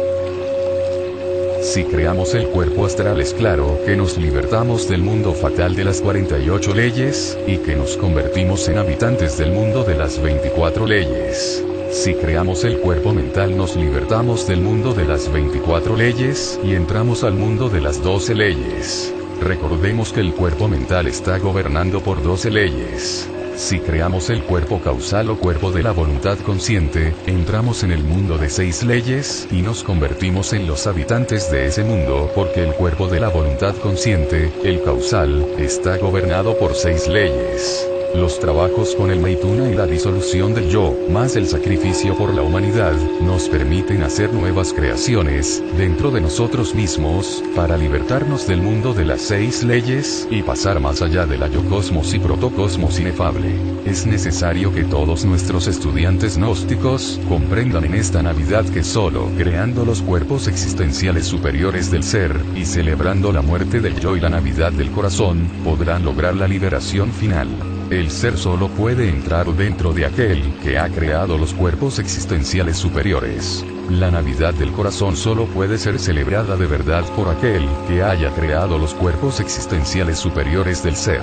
Si creamos el cuerpo astral es claro que nos libertamos del mundo fatal de las 48 leyes, y que nos convertimos en habitantes del mundo de las 24 leyes. Si creamos el cuerpo mental nos libertamos del mundo de las 24 leyes, y entramos al mundo de las 12 leyes. Recordemos que el cuerpo mental está gobernando por 12 leyes. Si creamos el cuerpo causal o cuerpo de la voluntad consciente, entramos en el mundo de 6 leyes, y nos convertimos en los habitantes de ese mundo porque el cuerpo de la voluntad consciente, el causal, está gobernado por 6 leyes. Los trabajos con el Maituna y la disolución del yo, más el sacrificio por la humanidad, nos permiten hacer nuevas creaciones, dentro de nosotros mismos, para libertarnos del mundo de las 6 leyes, y pasar más allá de la yo-cosmos y protocosmos inefable. Es necesario que todos nuestros estudiantes gnósticos, comprendan en esta Navidad que solo creando los cuerpos existenciales superiores del ser, y celebrando la muerte del yo y la Navidad del corazón, podrán lograr la liberación final. El ser solo puede entrar dentro de aquel que ha creado los cuerpos existenciales superiores. La Navidad del corazón solo puede ser celebrada de verdad por aquel que haya creado los cuerpos existenciales superiores del ser.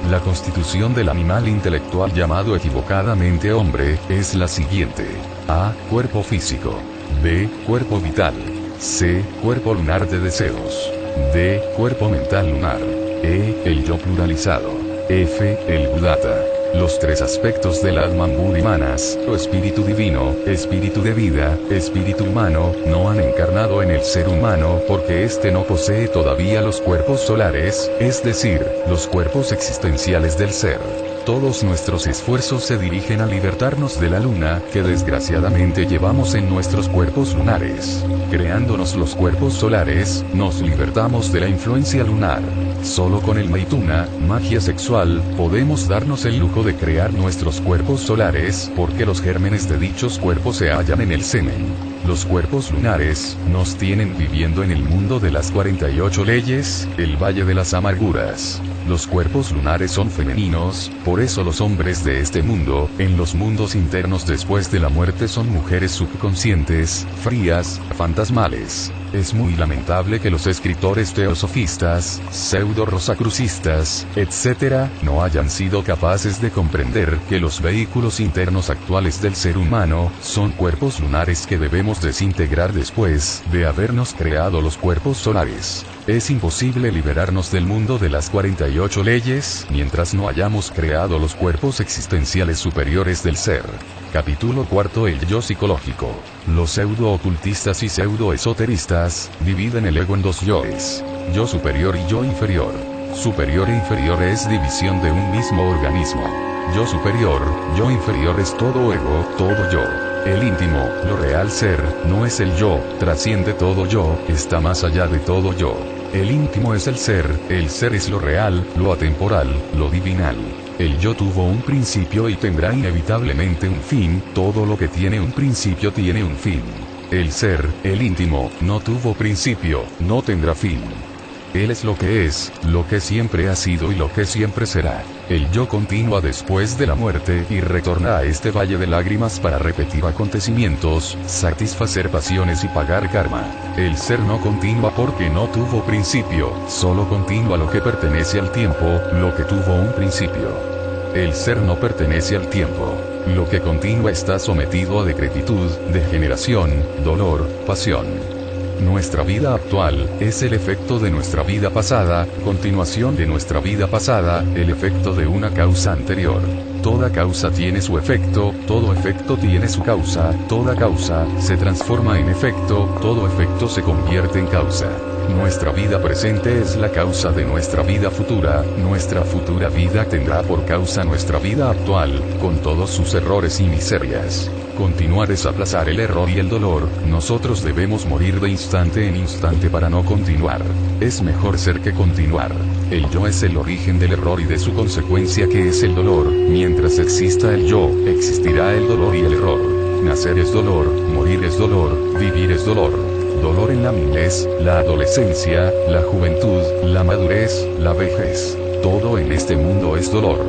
La constitución del animal intelectual llamado equivocadamente hombre, es la siguiente. A. Cuerpo físico. B. Cuerpo vital. C. Cuerpo lunar de deseos. D. Cuerpo mental lunar. E. El yo pluralizado. F. El Buddhata. Los 3 aspectos del Atman Buddhimanas, o espíritu divino, espíritu de vida, espíritu humano, no han encarnado en el ser humano porque éste no posee todavía los cuerpos solares, es decir, los cuerpos existenciales del ser. Todos nuestros esfuerzos se dirigen a libertarnos de la luna, que desgraciadamente llevamos en nuestros cuerpos lunares. Creándonos los cuerpos solares, nos libertamos de la influencia lunar. Solo con el Maituna, magia sexual, podemos darnos el lujo de crear nuestros cuerpos solares, porque los gérmenes de dichos cuerpos se hallan en el semen. Los cuerpos lunares, nos tienen viviendo en el mundo de las 48 leyes, el Valle de las Amarguras. Los cuerpos lunares son femeninos, por eso los hombres de este mundo, en los mundos internos después de la muerte son mujeres subconscientes, frías, fantasmales. Es muy lamentable que los escritores teosofistas, pseudo-rosacrucistas, etc., no hayan sido capaces de comprender que los vehículos internos actuales del ser humano, son cuerpos lunares que debemos desintegrar después de habernos creado los cuerpos solares. Es imposible liberarnos del mundo de las 48 leyes, mientras no hayamos creado los cuerpos existenciales superiores del ser. Capítulo 4. El yo psicológico. Los pseudo-ocultistas y pseudo-esoteristas, dividen el ego en 2 yoes. Yo superior y yo inferior. Superior e inferior es división de un mismo organismo. Yo superior, yo inferior es todo ego, todo yo. El íntimo, lo real ser, no es el yo, trasciende todo yo, está más allá de todo yo. El íntimo es el ser es lo real, lo atemporal, lo divinal. El yo tuvo un principio y tendrá inevitablemente un fin, todo lo que tiene un principio tiene un fin. El ser, el íntimo, no tuvo principio, no tendrá fin. Él es lo que siempre ha sido y lo que siempre será. El yo continúa después de la muerte y retorna a este valle de lágrimas para repetir acontecimientos, satisfacer pasiones y pagar karma. El ser no continúa porque no tuvo principio, solo continúa lo que pertenece al tiempo, lo que tuvo un principio. El ser no pertenece al tiempo. Lo que continúa está sometido a decrepitud, degeneración, dolor, pasión. Nuestra vida actual, es el efecto de nuestra vida pasada, continuación de nuestra vida pasada, el efecto de una causa anterior. Toda causa tiene su efecto, todo efecto tiene su causa, toda causa, se transforma en efecto, todo efecto se convierte en causa. Nuestra vida presente es la causa de nuestra vida futura vida tendrá por causa nuestra vida actual, con todos sus errores y miserias. Continuar es aplazar el error y el dolor, nosotros debemos morir de instante en instante para no continuar. Es mejor ser que continuar. El yo es el origen del error y de su consecuencia que es el dolor, mientras exista el yo, existirá el dolor y el error. Nacer es dolor, morir es dolor, vivir es dolor. Dolor en la niñez, la adolescencia, la juventud, la madurez, la vejez. Todo en este mundo es dolor.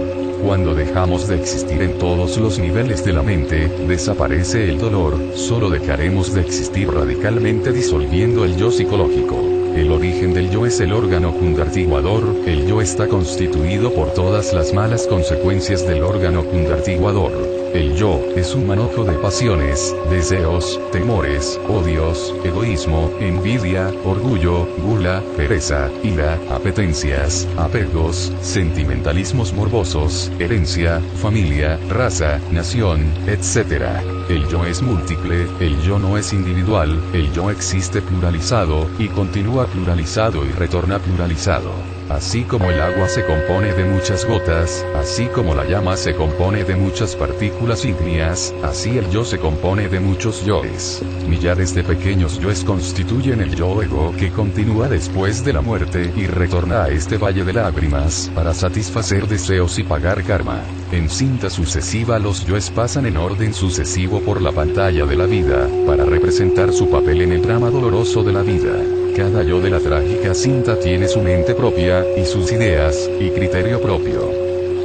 Cuando dejamos de existir en todos los niveles de la mente, desaparece el dolor, solo dejaremos de existir radicalmente disolviendo el yo psicológico. El origen del yo es el órgano cundartiguador, el yo está constituido por todas las malas consecuencias del órgano cundartiguador. El yo, es un manojo de pasiones, deseos, temores, odios, egoísmo, envidia, orgullo, gula, pereza, ira, apetencias, apegos, sentimentalismos morbosos, herencia, familia, raza, nación, etc. El yo es múltiple, el yo no es individual, el yo existe pluralizado, y continúa pluralizado y retorna pluralizado. Así como el agua se compone de muchas gotas, así como la llama se compone de muchas partículas ígneas, así el yo se compone de muchos yoes. Millares de pequeños yoes constituyen el yo ego que continúa después de la muerte y retorna a este valle de lágrimas para satisfacer deseos y pagar karma. En cinta sucesiva los yoes pasan en orden sucesivo por la pantalla de la vida, para representar su papel en el drama doloroso de la vida. Cada yo de la trágica cinta tiene su mente propia, y sus ideas, y criterio propio.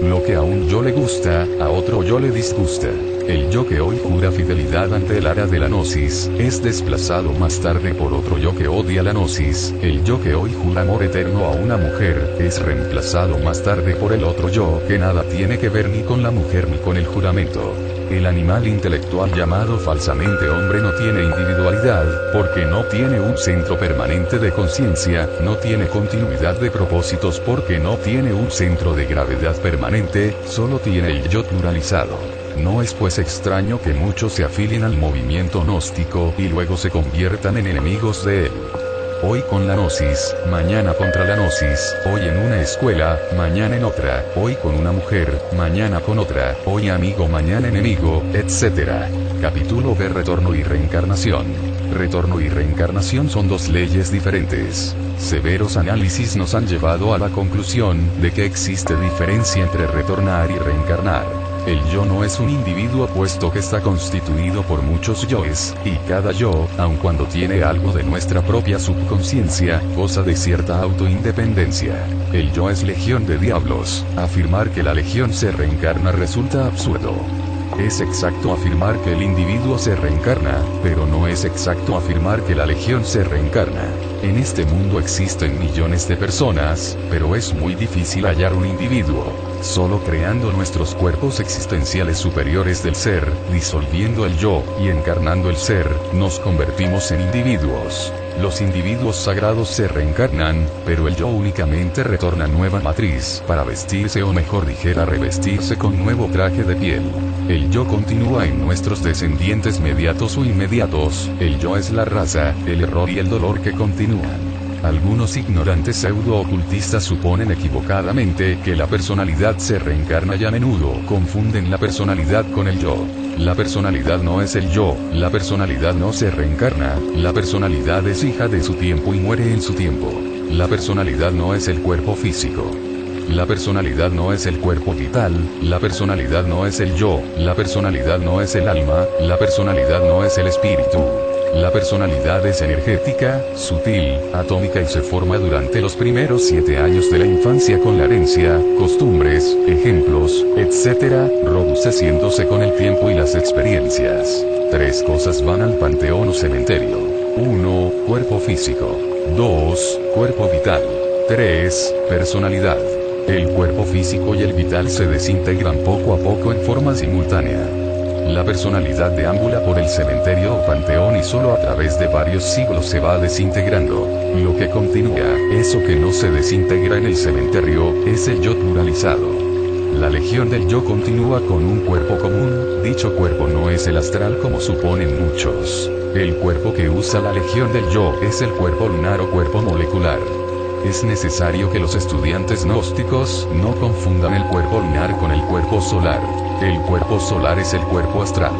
Lo que a un yo le gusta, a otro yo le disgusta. El yo que hoy jura fidelidad ante el ara de la gnosis, es desplazado más tarde por otro yo que odia la gnosis. El yo que hoy jura amor eterno a una mujer, es reemplazado más tarde por el otro yo que nada tiene que ver ni con la mujer ni con el juramento. El animal intelectual llamado falsamente hombre no tiene individualidad, porque no tiene un centro permanente de conciencia, no tiene continuidad de propósitos porque no tiene un centro de gravedad permanente, solo tiene el yo pluralizado. No es pues extraño que muchos se afilien al movimiento gnóstico y luego se conviertan en enemigos de él. Hoy con la gnosis, mañana contra la gnosis, hoy en una escuela, mañana en otra, hoy con una mujer, mañana con otra, hoy amigo, mañana enemigo, etc. Capítulo B. Retorno y reencarnación. Retorno y reencarnación son dos leyes diferentes. Severos análisis nos han llevado a la conclusión de que existe diferencia entre retornar y reencarnar. El yo no es un individuo puesto que está constituido por muchos yoes, y cada yo, aun cuando tiene algo de nuestra propia subconsciencia, goza de cierta autoindependencia. El yo es legión de diablos. Afirmar que la legión se reencarna resulta absurdo. Es exacto afirmar que el individuo se reencarna, pero no es exacto afirmar que la legión se reencarna. En este mundo existen millones de personas, pero es muy difícil hallar un individuo. Solo creando nuestros cuerpos existenciales superiores del ser, disolviendo el yo, y encarnando el ser, nos convertimos en individuos. Los individuos sagrados se reencarnan, pero el yo únicamente retorna nueva matriz para vestirse o mejor dijera revestirse con nuevo traje de piel. El yo continúa en nuestros descendientes mediatos o inmediatos, el yo es la raza, el error y el dolor que continúan. Algunos ignorantes pseudo-ocultistas suponen equivocadamente que la personalidad se reencarna y a menudo confunden la personalidad con el yo. La personalidad no es el yo, la personalidad no se reencarna, la personalidad es hija de su tiempo y muere en su tiempo. La personalidad no es el cuerpo físico. La personalidad no es el cuerpo vital, la personalidad no es el yo, la personalidad no es el alma, la personalidad no es el espíritu. La personalidad es energética, sutil, atómica y se forma durante los primeros 7 años de la infancia con la herencia, costumbres, ejemplos, etc., robusteciéndose con el tiempo y las experiencias. 3 cosas van al panteón o cementerio. 1. Cuerpo físico. 2. Cuerpo vital. 3. Personalidad. El cuerpo físico y el vital se desintegran poco a poco en forma simultánea. La personalidad deambula por el cementerio o panteón y solo a través de varios siglos se va desintegrando. Lo que continúa, eso que no se desintegra en el cementerio, es el yo pluralizado. La legión del yo continúa con un cuerpo común, dicho cuerpo no es el astral como suponen muchos. El cuerpo que usa la legión del yo es el cuerpo lunar o cuerpo molecular. Es necesario que los estudiantes gnósticos no confundan el cuerpo lunar con el cuerpo solar. El cuerpo solar es el cuerpo astral.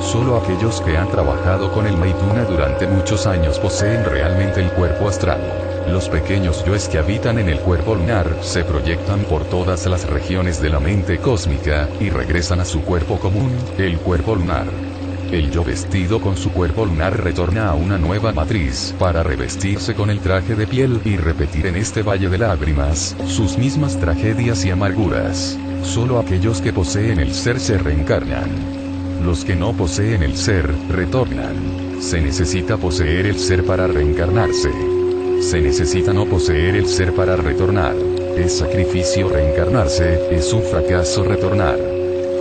Solo aquellos que han trabajado con el Maituna durante muchos años poseen realmente el cuerpo astral. Los pequeños yoes que habitan en el cuerpo lunar se proyectan por todas las regiones de la mente cósmica y regresan a su cuerpo común, el cuerpo lunar. El yo vestido con su cuerpo lunar retorna a una nueva matriz para revestirse con el traje de piel y repetir en este valle de lágrimas sus mismas tragedias y amarguras. Solo aquellos que poseen el ser se reencarnan. Los que no poseen el ser, retornan. Se necesita poseer el ser para reencarnarse. Se necesita no poseer el ser para retornar. Es sacrificio reencarnarse, es un fracaso retornar.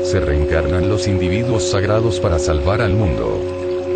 Se reencarnan los individuos sagrados para salvar al mundo.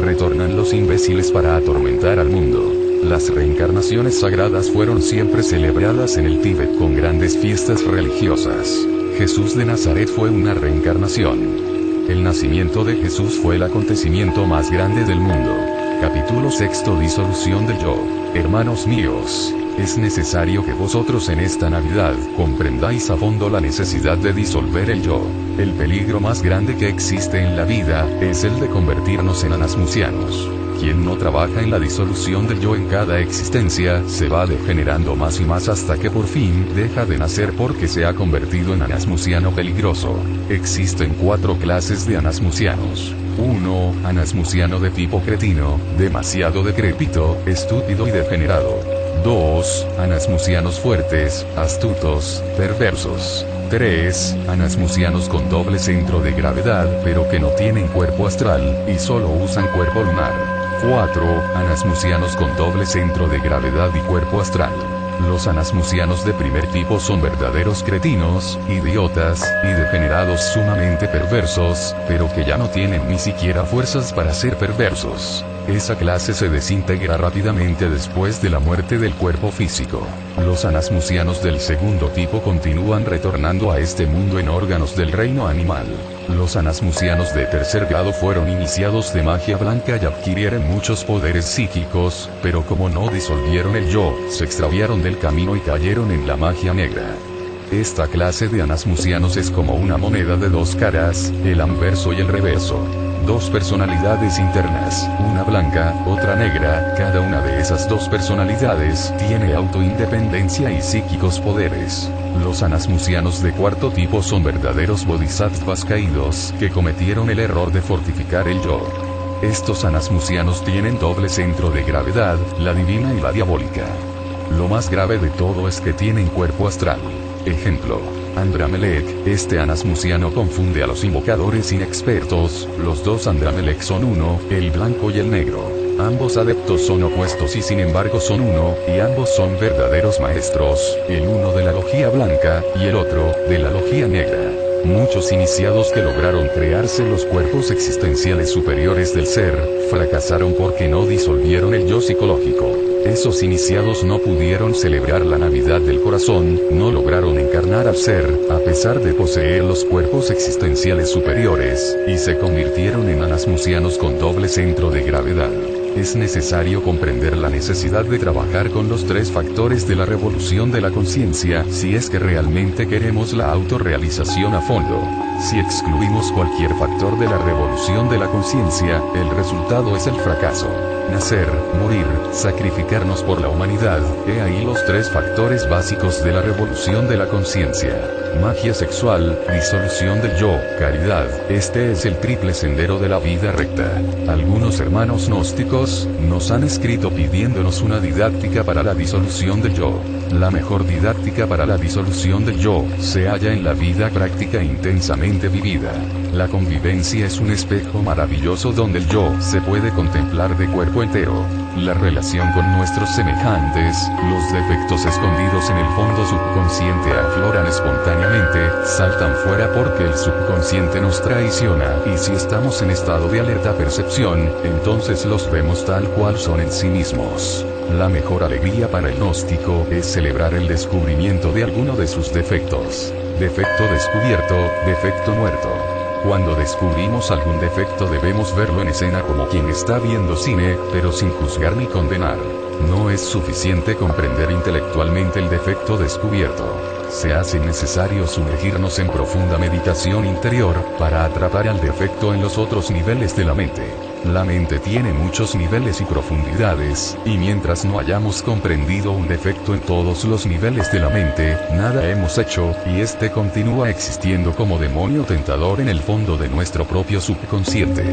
Retornan los imbéciles para atormentar al mundo. Las reencarnaciones sagradas fueron siempre celebradas en el Tíbet con grandes fiestas religiosas. Jesús de Nazaret fue una reencarnación. El nacimiento de Jesús fue el acontecimiento más grande del mundo. Capítulo 6. Disolución del yo. Hermanos míos, Es necesario que vosotros en esta Navidad comprendáis a fondo la necesidad de disolver el yo. El peligro más grande que existe en la vida es el de convertirnos en anasmusianos. Quien no trabaja en la disolución del yo en cada existencia, se va degenerando más y más hasta que por fin deja de nacer porque se ha convertido en anasmusiano peligroso. Existen 4 clases de anasmusianos. 1. Anasmusiano de tipo cretino, demasiado decrépito, estúpido y degenerado. 2. Anasmusianos fuertes, astutos, perversos. 3. Anasmusianos con doble centro de gravedad, pero que no tienen cuerpo astral, y solo usan cuerpo lunar. 4. Anasmusianos con doble centro de gravedad y cuerpo astral. Los anasmusianos de primer tipo son verdaderos cretinos, idiotas, y degenerados sumamente perversos, pero que ya no tienen ni siquiera fuerzas para ser perversos. Esa clase se desintegra rápidamente después de la muerte del cuerpo físico. Los anasmusianos del segundo tipo continúan retornando a este mundo en órganos del reino animal. Los anasmusianos de tercer grado fueron iniciados de magia blanca y adquirieron muchos poderes psíquicos, pero como no disolvieron el yo, se extraviaron del camino y cayeron en la magia negra. Esta clase de anasmusianos es como una moneda de 2 caras, el anverso y el reverso. 2 personalidades internas, una blanca, otra negra, cada una de esas 2 personalidades tiene autoindependencia y psíquicos poderes. Los anasmusianos de cuarto tipo son verdaderos bodhisattvas caídos, que cometieron el error de fortificar el yo. Estos anasmusianos tienen doble centro de gravedad, la divina y la diabólica. Lo más grave de todo es que tienen cuerpo astral. Ejemplo. Andramelech, este anasmusiano confunde a los invocadores inexpertos, los 2 Andramelech son uno, el blanco y el negro. Ambos adeptos son opuestos y sin embargo son uno, y ambos son verdaderos maestros, el uno de la logía blanca, y el otro, de la logía negra. Muchos iniciados que lograron crearse los cuerpos existenciales superiores del ser, fracasaron porque no disolvieron el yo psicológico. Esos iniciados no pudieron celebrar la Navidad del corazón, no lograron encarnar al ser, a pesar de poseer los cuerpos existenciales superiores, y se convirtieron en anasmusianos con doble centro de gravedad. Es necesario comprender la necesidad de trabajar con los 3 factores de la revolución de la conciencia, si es que realmente queremos la autorrealización a fondo. Si excluimos cualquier factor de la revolución de la conciencia, el resultado es el fracaso. Nacer, morir, sacrificarnos por la humanidad, he ahí los 3 factores básicos de la revolución de la conciencia. Magia sexual, disolución del yo, caridad, este es el triple sendero de la vida recta. Algunos hermanos gnósticos nos han escrito pidiéndonos una didáctica para la disolución del yo. La mejor didáctica para la disolución del yo se halla en la vida práctica intensamente vivida. La convivencia es un espejo maravilloso donde el yo se puede contemplar de cuerpo entero. La relación con nuestros semejantes, los defectos escondidos en el fondo subconsciente afloran espontáneamente, saltan fuera porque el subconsciente nos traiciona, y si estamos en estado de alerta percepción, entonces los vemos tal cual son en sí mismos. La mejor alegría para el gnóstico es celebrar el descubrimiento de alguno de sus defectos. Defecto descubierto, defecto muerto. Cuando descubrimos algún defecto debemos verlo en escena como quien está viendo cine, pero sin juzgar ni condenar. No es suficiente comprender intelectualmente el defecto descubierto. Se hace necesario sumergirnos en profunda meditación interior, para atrapar al defecto en los otros niveles de la mente. La mente tiene muchos niveles y profundidades, y mientras no hayamos comprendido un defecto en todos los niveles de la mente, nada hemos hecho, y este continúa existiendo como demonio tentador en el fondo de nuestro propio subconsciente.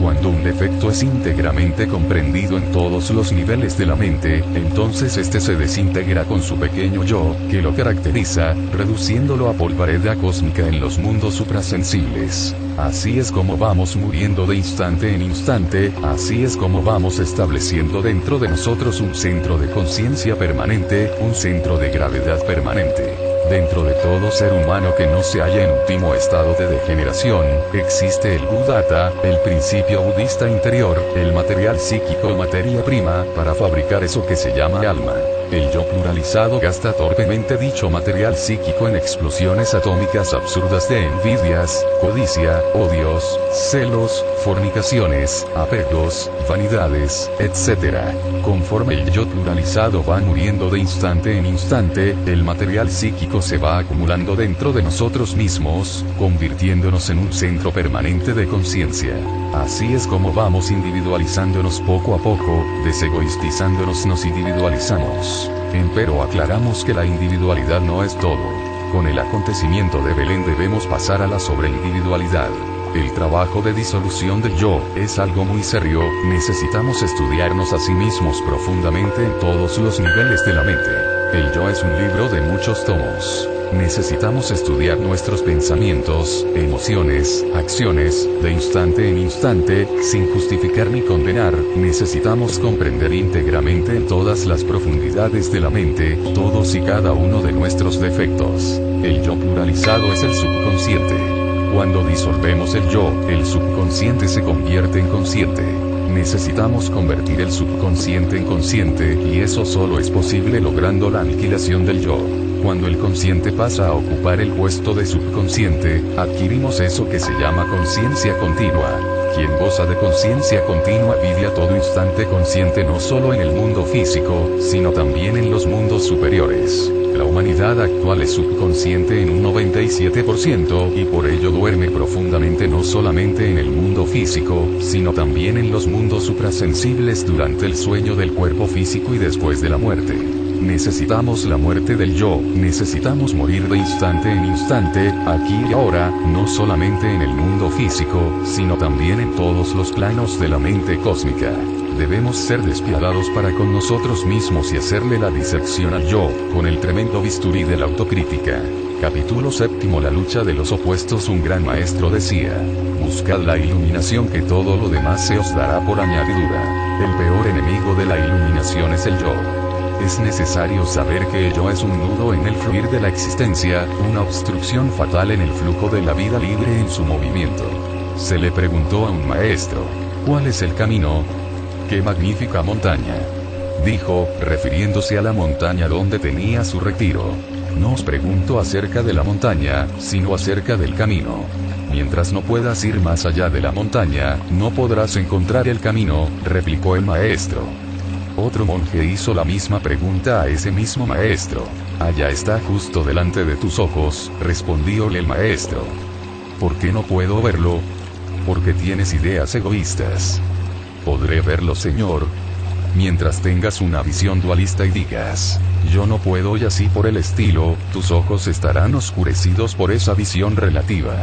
Cuando un defecto es íntegramente comprendido en todos los niveles de la mente, entonces este se desintegra con su pequeño yo, que lo caracteriza, reduciéndolo a polvareda cósmica en los mundos suprasensibles. Así es como vamos muriendo de instante en instante, así es como vamos estableciendo dentro de nosotros un centro de conciencia permanente, un centro de gravedad permanente. Dentro de todo ser humano que no se halla en último estado de degeneración, existe el Buddhata, el principio budista interior, el material psíquico o materia prima, para fabricar eso que se llama alma. El yo pluralizado gasta torpemente dicho material psíquico en explosiones atómicas absurdas de envidias, codicia, odios, celos, fornicaciones, apegos, vanidades, etc. Conforme el yo pluralizado va muriendo de instante en instante, el material psíquico se va acumulando dentro de nosotros mismos, convirtiéndonos en un centro permanente de conciencia. Así es como vamos individualizándonos poco a poco, desegoistizándonos nos individualizamos. Empero aclaramos que la individualidad no es todo. Con el acontecimiento de Belén debemos pasar a la sobreindividualidad. El trabajo de disolución del yo es algo muy serio, necesitamos estudiarnos a sí mismos profundamente en todos los niveles de la mente. El yo es un libro de muchos tomos. Necesitamos estudiar nuestros pensamientos, emociones, acciones, de instante en instante, sin justificar ni condenar. Necesitamos comprender íntegramente en todas las profundidades de la mente, todos y cada uno de nuestros defectos. El yo pluralizado es el subconsciente. Cuando disolvemos el yo, el subconsciente se convierte en consciente. Necesitamos convertir el subconsciente en consciente, y eso solo es posible logrando la aniquilación del yo. Cuando el consciente pasa a ocupar el puesto de subconsciente, adquirimos eso que se llama conciencia continua. Quien goza de conciencia continua vive a todo instante consciente no solo en el mundo físico, sino también en los mundos superiores. La humanidad actual es subconsciente en un 97% y por ello duerme profundamente no solamente en el mundo físico, sino también en los mundos suprasensibles durante el sueño del cuerpo físico y después de la muerte. Necesitamos la muerte del yo, necesitamos morir de instante en instante, aquí y ahora, no solamente en el mundo físico, sino también en todos los planos de la mente cósmica. Debemos ser despiadados para con nosotros mismos y hacerle la disección al yo, con el tremendo bisturí de la autocrítica. Capítulo 7. La lucha de los opuestos. Un gran maestro decía: buscad la iluminación, que todo lo demás se os dará por añadidura. El peor enemigo de la iluminación es el yo. Es necesario saber que el yo es un nudo en el fluir de la existencia, una obstrucción fatal en el flujo de la vida libre en su movimiento. Se le preguntó a un maestro: ¿cuál es el camino? ¡Qué magnífica montaña!, dijo, refiriéndose a la montaña donde tenía su retiro. No os pregunto acerca de la montaña, sino acerca del camino. Mientras no puedas ir más allá de la montaña, no podrás encontrar el camino, replicó el maestro. Otro monje hizo la misma pregunta a ese mismo maestro. Allá está justo delante de tus ojos, respondióle el maestro. ¿Por qué no puedo verlo? Porque tienes ideas egoístas. ¿Podré verlo, Señor? Mientras tengas una visión dualista y digas: yo no puedo, y así por el estilo, tus ojos estarán oscurecidos por esa visión relativa.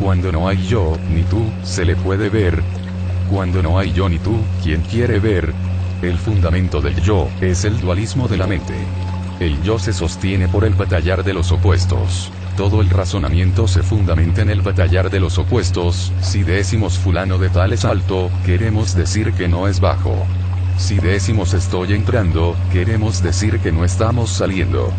Cuando no hay yo, ni tú, se le puede ver. Cuando no hay yo ni tú, ¿quién quiere ver? El fundamento del yo es el dualismo de la mente. El yo se sostiene por el batallar de los opuestos. Todo el razonamiento se fundamenta en el batallar de los opuestos. Si decimos fulano de tal es alto, queremos decir que no es bajo. Si decimos estoy entrando, queremos decir que no estamos saliendo.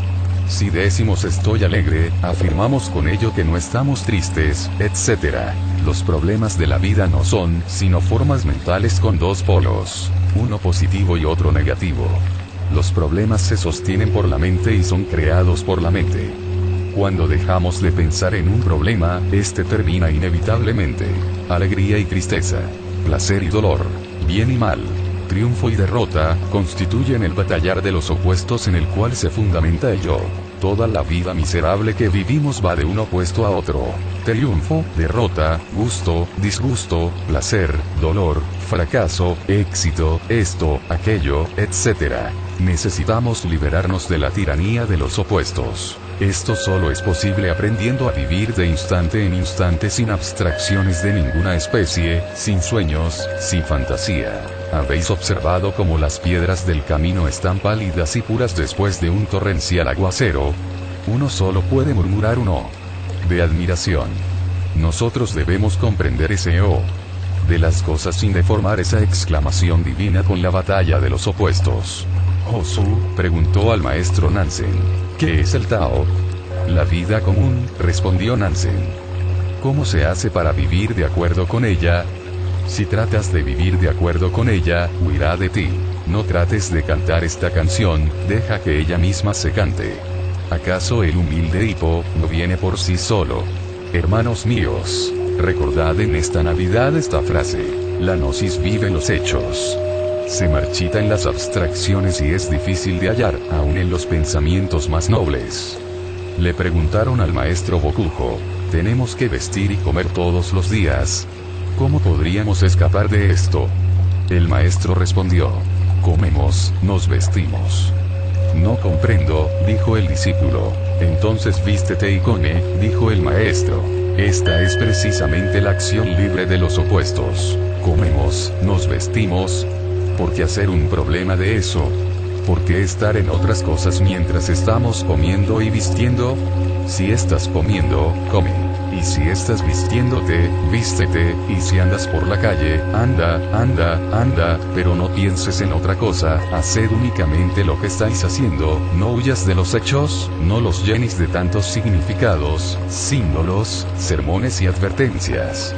Si decimos estoy alegre, afirmamos con ello que no estamos tristes, etc. Los problemas de la vida no son sino formas mentales con dos polos, uno positivo y otro negativo. Los problemas se sostienen por la mente y son creados por la mente. Cuando dejamos de pensar en un problema, este termina inevitablemente. Alegría y tristeza, placer y dolor, bien y mal, triunfo y derrota, constituyen el batallar de los opuestos en el cual se fundamenta el yo. Toda la vida miserable que vivimos va de un opuesto a otro. Triunfo, derrota, gusto, disgusto, placer, dolor, fracaso, éxito, esto, aquello, etc. Necesitamos liberarnos de la tiranía de los opuestos. Esto solo es posible aprendiendo a vivir de instante en instante sin abstracciones de ninguna especie, sin sueños, sin fantasía. ¿Habéis observado cómo las piedras del camino están pálidas y puras después de un torrencial aguacero? Uno solo puede murmurar un "oh" de admiración. Nosotros debemos comprender ese "oh" de las cosas sin deformar esa exclamación divina con la batalla de los opuestos. Josu preguntó al maestro Nansen: ¿qué es el Tao? La vida común, respondió Nansen. ¿Cómo se hace para vivir de acuerdo con ella? Si tratas de vivir de acuerdo con ella, huirá de ti. No trates de cantar esta canción, deja que ella misma se cante. ¿Acaso el humilde hipo no viene por sí solo? Hermanos míos, recordad en esta Navidad esta frase: la gnosis vive en los hechos. Se marchita en las abstracciones y es difícil de hallar, aun en los pensamientos más nobles. Le preguntaron al maestro Bokujo: tenemos que vestir y comer todos los días. ¿Cómo podríamos escapar de esto? El maestro respondió: comemos, nos vestimos. No comprendo, dijo el discípulo. Entonces vístete y come, dijo el maestro. Esta es precisamente la acción libre de los opuestos. Comemos, nos vestimos. ¿Por qué hacer un problema de eso? ¿Por qué estar en otras cosas mientras estamos comiendo y vistiendo? Si estás comiendo, come. Y si estás vistiéndote, vístete, y si andas por la calle, anda, pero no pienses en otra cosa, haced únicamente lo que estáis haciendo, no huyas de los hechos, no los llenes de tantos significados, símbolos, sermones y advertencias.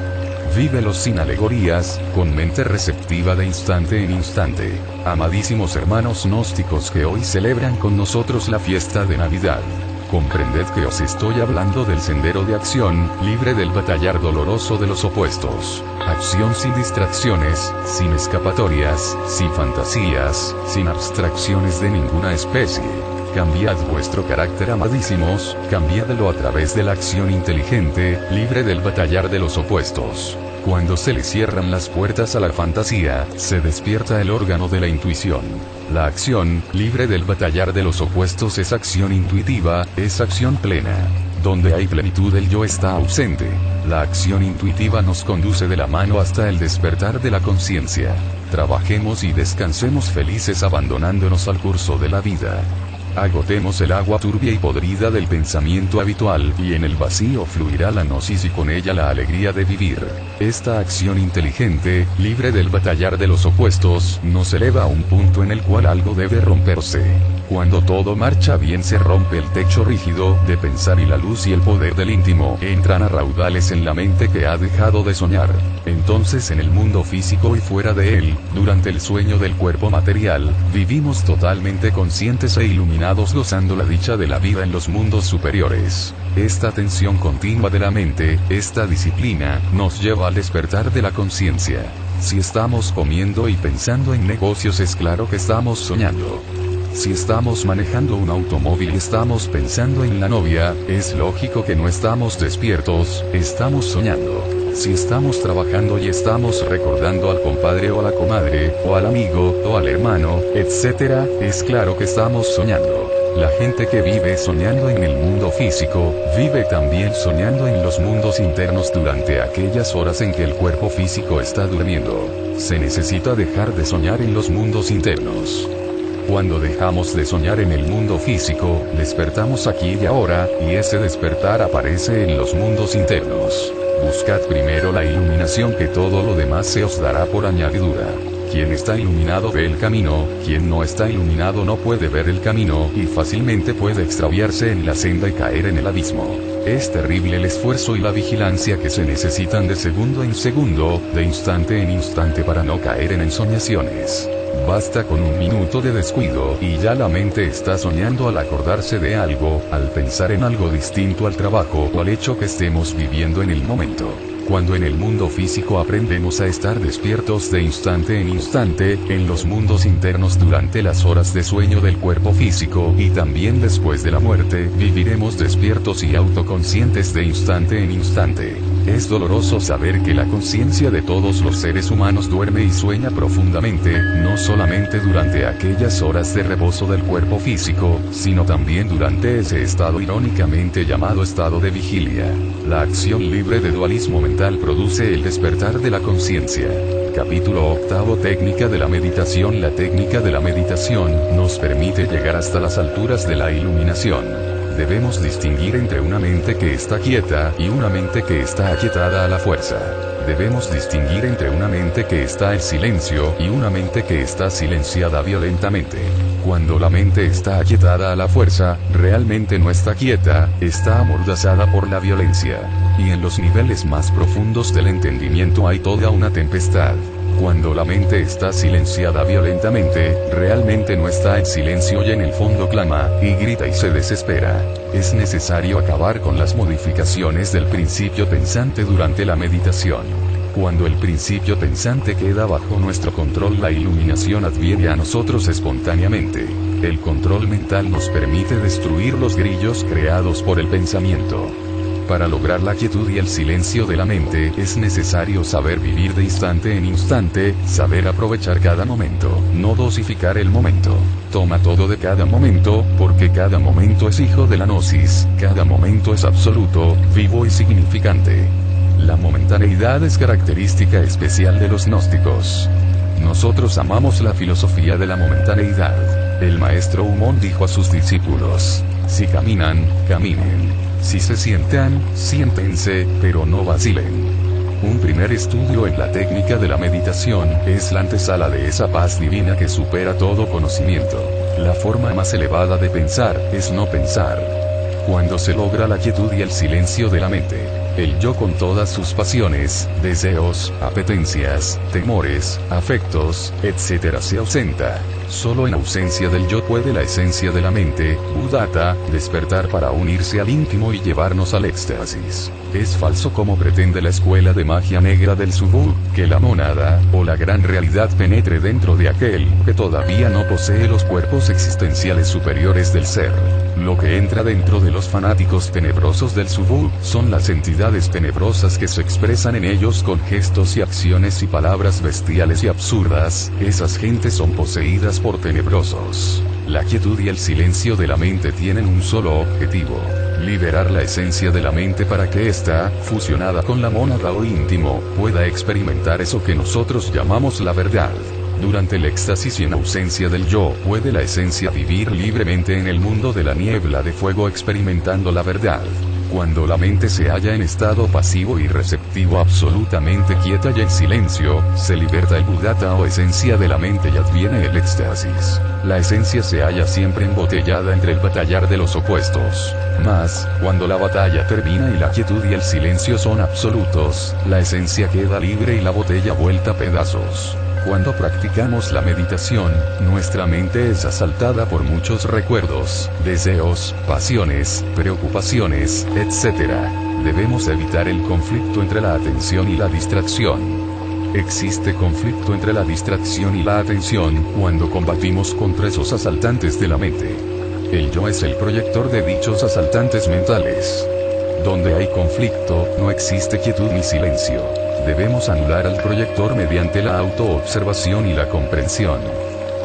Vívelos sin alegorías, con mente receptiva de instante en instante. Amadísimos hermanos gnósticos que hoy celebran con nosotros la fiesta de Navidad. Comprended que os estoy hablando del sendero de acción, libre del batallar doloroso de los opuestos. Acción sin distracciones, sin escapatorias, sin fantasías, sin abstracciones de ninguna especie. Cambiad vuestro carácter, amadísimos, cambiadlo a través de la acción inteligente, libre del batallar de los opuestos. Cuando se le cierran las puertas a la fantasía, se despierta el órgano de la intuición. La acción, libre del batallar de los opuestos, es acción intuitiva, es acción plena. Donde hay plenitud el yo está ausente. La acción intuitiva nos conduce de la mano hasta el despertar de la conciencia. Trabajemos y descansemos felices abandonándonos al curso de la vida. Agotemos el agua turbia y podrida del pensamiento habitual, y en el vacío fluirá la gnosis y con ella la alegría de vivir. Esta acción inteligente, libre del batallar de los opuestos, nos eleva a un punto en el cual algo debe romperse. Cuando todo marcha bien se rompe el techo rígido de pensar y la luz y el poder del íntimo entran a raudales en la mente que ha dejado de soñar. Entonces en el mundo físico y fuera de él, durante el sueño del cuerpo material, vivimos totalmente conscientes e iluminados gozando la dicha de la vida en los mundos superiores. Esta atención continua de la mente, esta disciplina, nos lleva al despertar de la conciencia. Si estamos comiendo y pensando en negocios es claro que estamos soñando. Si estamos manejando un automóvil y estamos pensando en la novia, es lógico que no estamos despiertos, estamos soñando. Si estamos trabajando y estamos recordando al compadre o a la comadre, o al amigo, o al hermano, etc., es claro que estamos soñando. La gente que vive soñando en el mundo físico, vive también soñando en los mundos internos durante aquellas horas en que el cuerpo físico está durmiendo. Se necesita dejar de soñar en los mundos internos. Cuando dejamos de soñar en el mundo físico, despertamos aquí y ahora, y ese despertar aparece en los mundos internos. Buscad primero la iluminación, que todo lo demás se os dará por añadidura. Quien está iluminado ve el camino, quien no está iluminado no puede ver el camino, y fácilmente puede extraviarse en la senda y caer en el abismo. Es terrible el esfuerzo y la vigilancia que se necesitan de segundo en segundo, de instante en instante para no caer en ensoñaciones. Basta con un minuto de descuido, y ya la mente está soñando al acordarse de algo, al pensar en algo distinto al trabajo o al hecho que estemos viviendo en el momento. Cuando en el mundo físico aprendemos a estar despiertos de instante en instante, en los mundos internos durante las horas de sueño del cuerpo físico, y también después de la muerte, viviremos despiertos y autoconscientes de instante en instante. Es doloroso saber que la conciencia de todos los seres humanos duerme y sueña profundamente, no solamente durante aquellas horas de reposo del cuerpo físico, sino también durante ese estado irónicamente llamado estado de vigilia. La acción libre de dualismo mental produce el despertar de la conciencia. Capítulo 8. Técnica de la meditación. La técnica de la meditación nos permite llegar hasta las alturas de la iluminación. Debemos distinguir entre una mente que está quieta y una mente que está aquietada a la fuerza. Debemos distinguir entre una mente que está en silencio y una mente que está silenciada violentamente. Cuando la mente está aquietada a la fuerza, realmente no está quieta, está amordazada por la violencia. Y en los niveles más profundos del entendimiento hay toda una tempestad. Cuando la mente está silenciada violentamente, realmente no está en silencio y en el fondo clama, y grita y se desespera. Es necesario acabar con las modificaciones del principio pensante durante la meditación. Cuando el principio pensante queda bajo nuestro control, la iluminación adviene a nosotros espontáneamente. El control mental nos permite destruir los grillos creados por el pensamiento. Para lograr la quietud y el silencio de la mente, es necesario saber vivir de instante en instante, saber aprovechar cada momento, no dosificar el momento. Toma todo de cada momento, porque cada momento es hijo de la gnosis, cada momento es absoluto, vivo y significante. La momentaneidad es característica especial de los gnósticos. Nosotros amamos la filosofía de la momentaneidad. El maestro Humón dijo a sus discípulos: si caminan, caminen. Si se sientan, siéntense, pero no vacilen. Un primer estudio en la técnica de la meditación es la antesala de esa paz divina que supera todo conocimiento. La forma más elevada de pensar es no pensar. Cuando se logra la quietud y el silencio de la mente, el yo con todas sus pasiones, deseos, apetencias, temores, afectos, etc. se ausenta. Solo en ausencia del yo puede la esencia de la mente, Buddhata, despertar para unirse al íntimo y llevarnos al éxtasis. Es falso como pretende la escuela de magia negra del Subú, que la monada, o la gran realidad penetre dentro de aquel que todavía no posee los cuerpos existenciales superiores del ser. Lo que entra dentro de los fanáticos tenebrosos del Subú, son las entidades tenebrosas que se expresan en ellos con gestos y acciones y palabras bestiales y absurdas. Esas gentes son poseídas por tenebrosos. La quietud y el silencio de la mente tienen un solo objetivo: liberar la esencia de la mente para que ésta, fusionada con la mónada o íntimo, pueda experimentar eso que nosotros llamamos la verdad. Durante el éxtasis y en ausencia del yo, puede la esencia vivir libremente en el mundo de la niebla de fuego experimentando la verdad. Cuando la mente se halla en estado pasivo y receptivo absolutamente quieta y en silencio, se liberta el Buddhata o esencia de la mente y adviene el éxtasis. La esencia se halla siempre embotellada entre el batallar de los opuestos. Mas, cuando la batalla termina y la quietud y el silencio son absolutos, la esencia queda libre y la botella vuelta a pedazos. Cuando practicamos la meditación, nuestra mente es asaltada por muchos recuerdos, deseos, pasiones, preocupaciones, etc. Debemos evitar el conflicto entre la atención y la distracción. Existe conflicto entre la distracción y la atención cuando combatimos contra esos asaltantes de la mente. El yo es el proyector de dichos asaltantes mentales. Donde hay conflicto, no existe quietud ni silencio. Debemos anular al proyector mediante la autoobservación y la comprensión.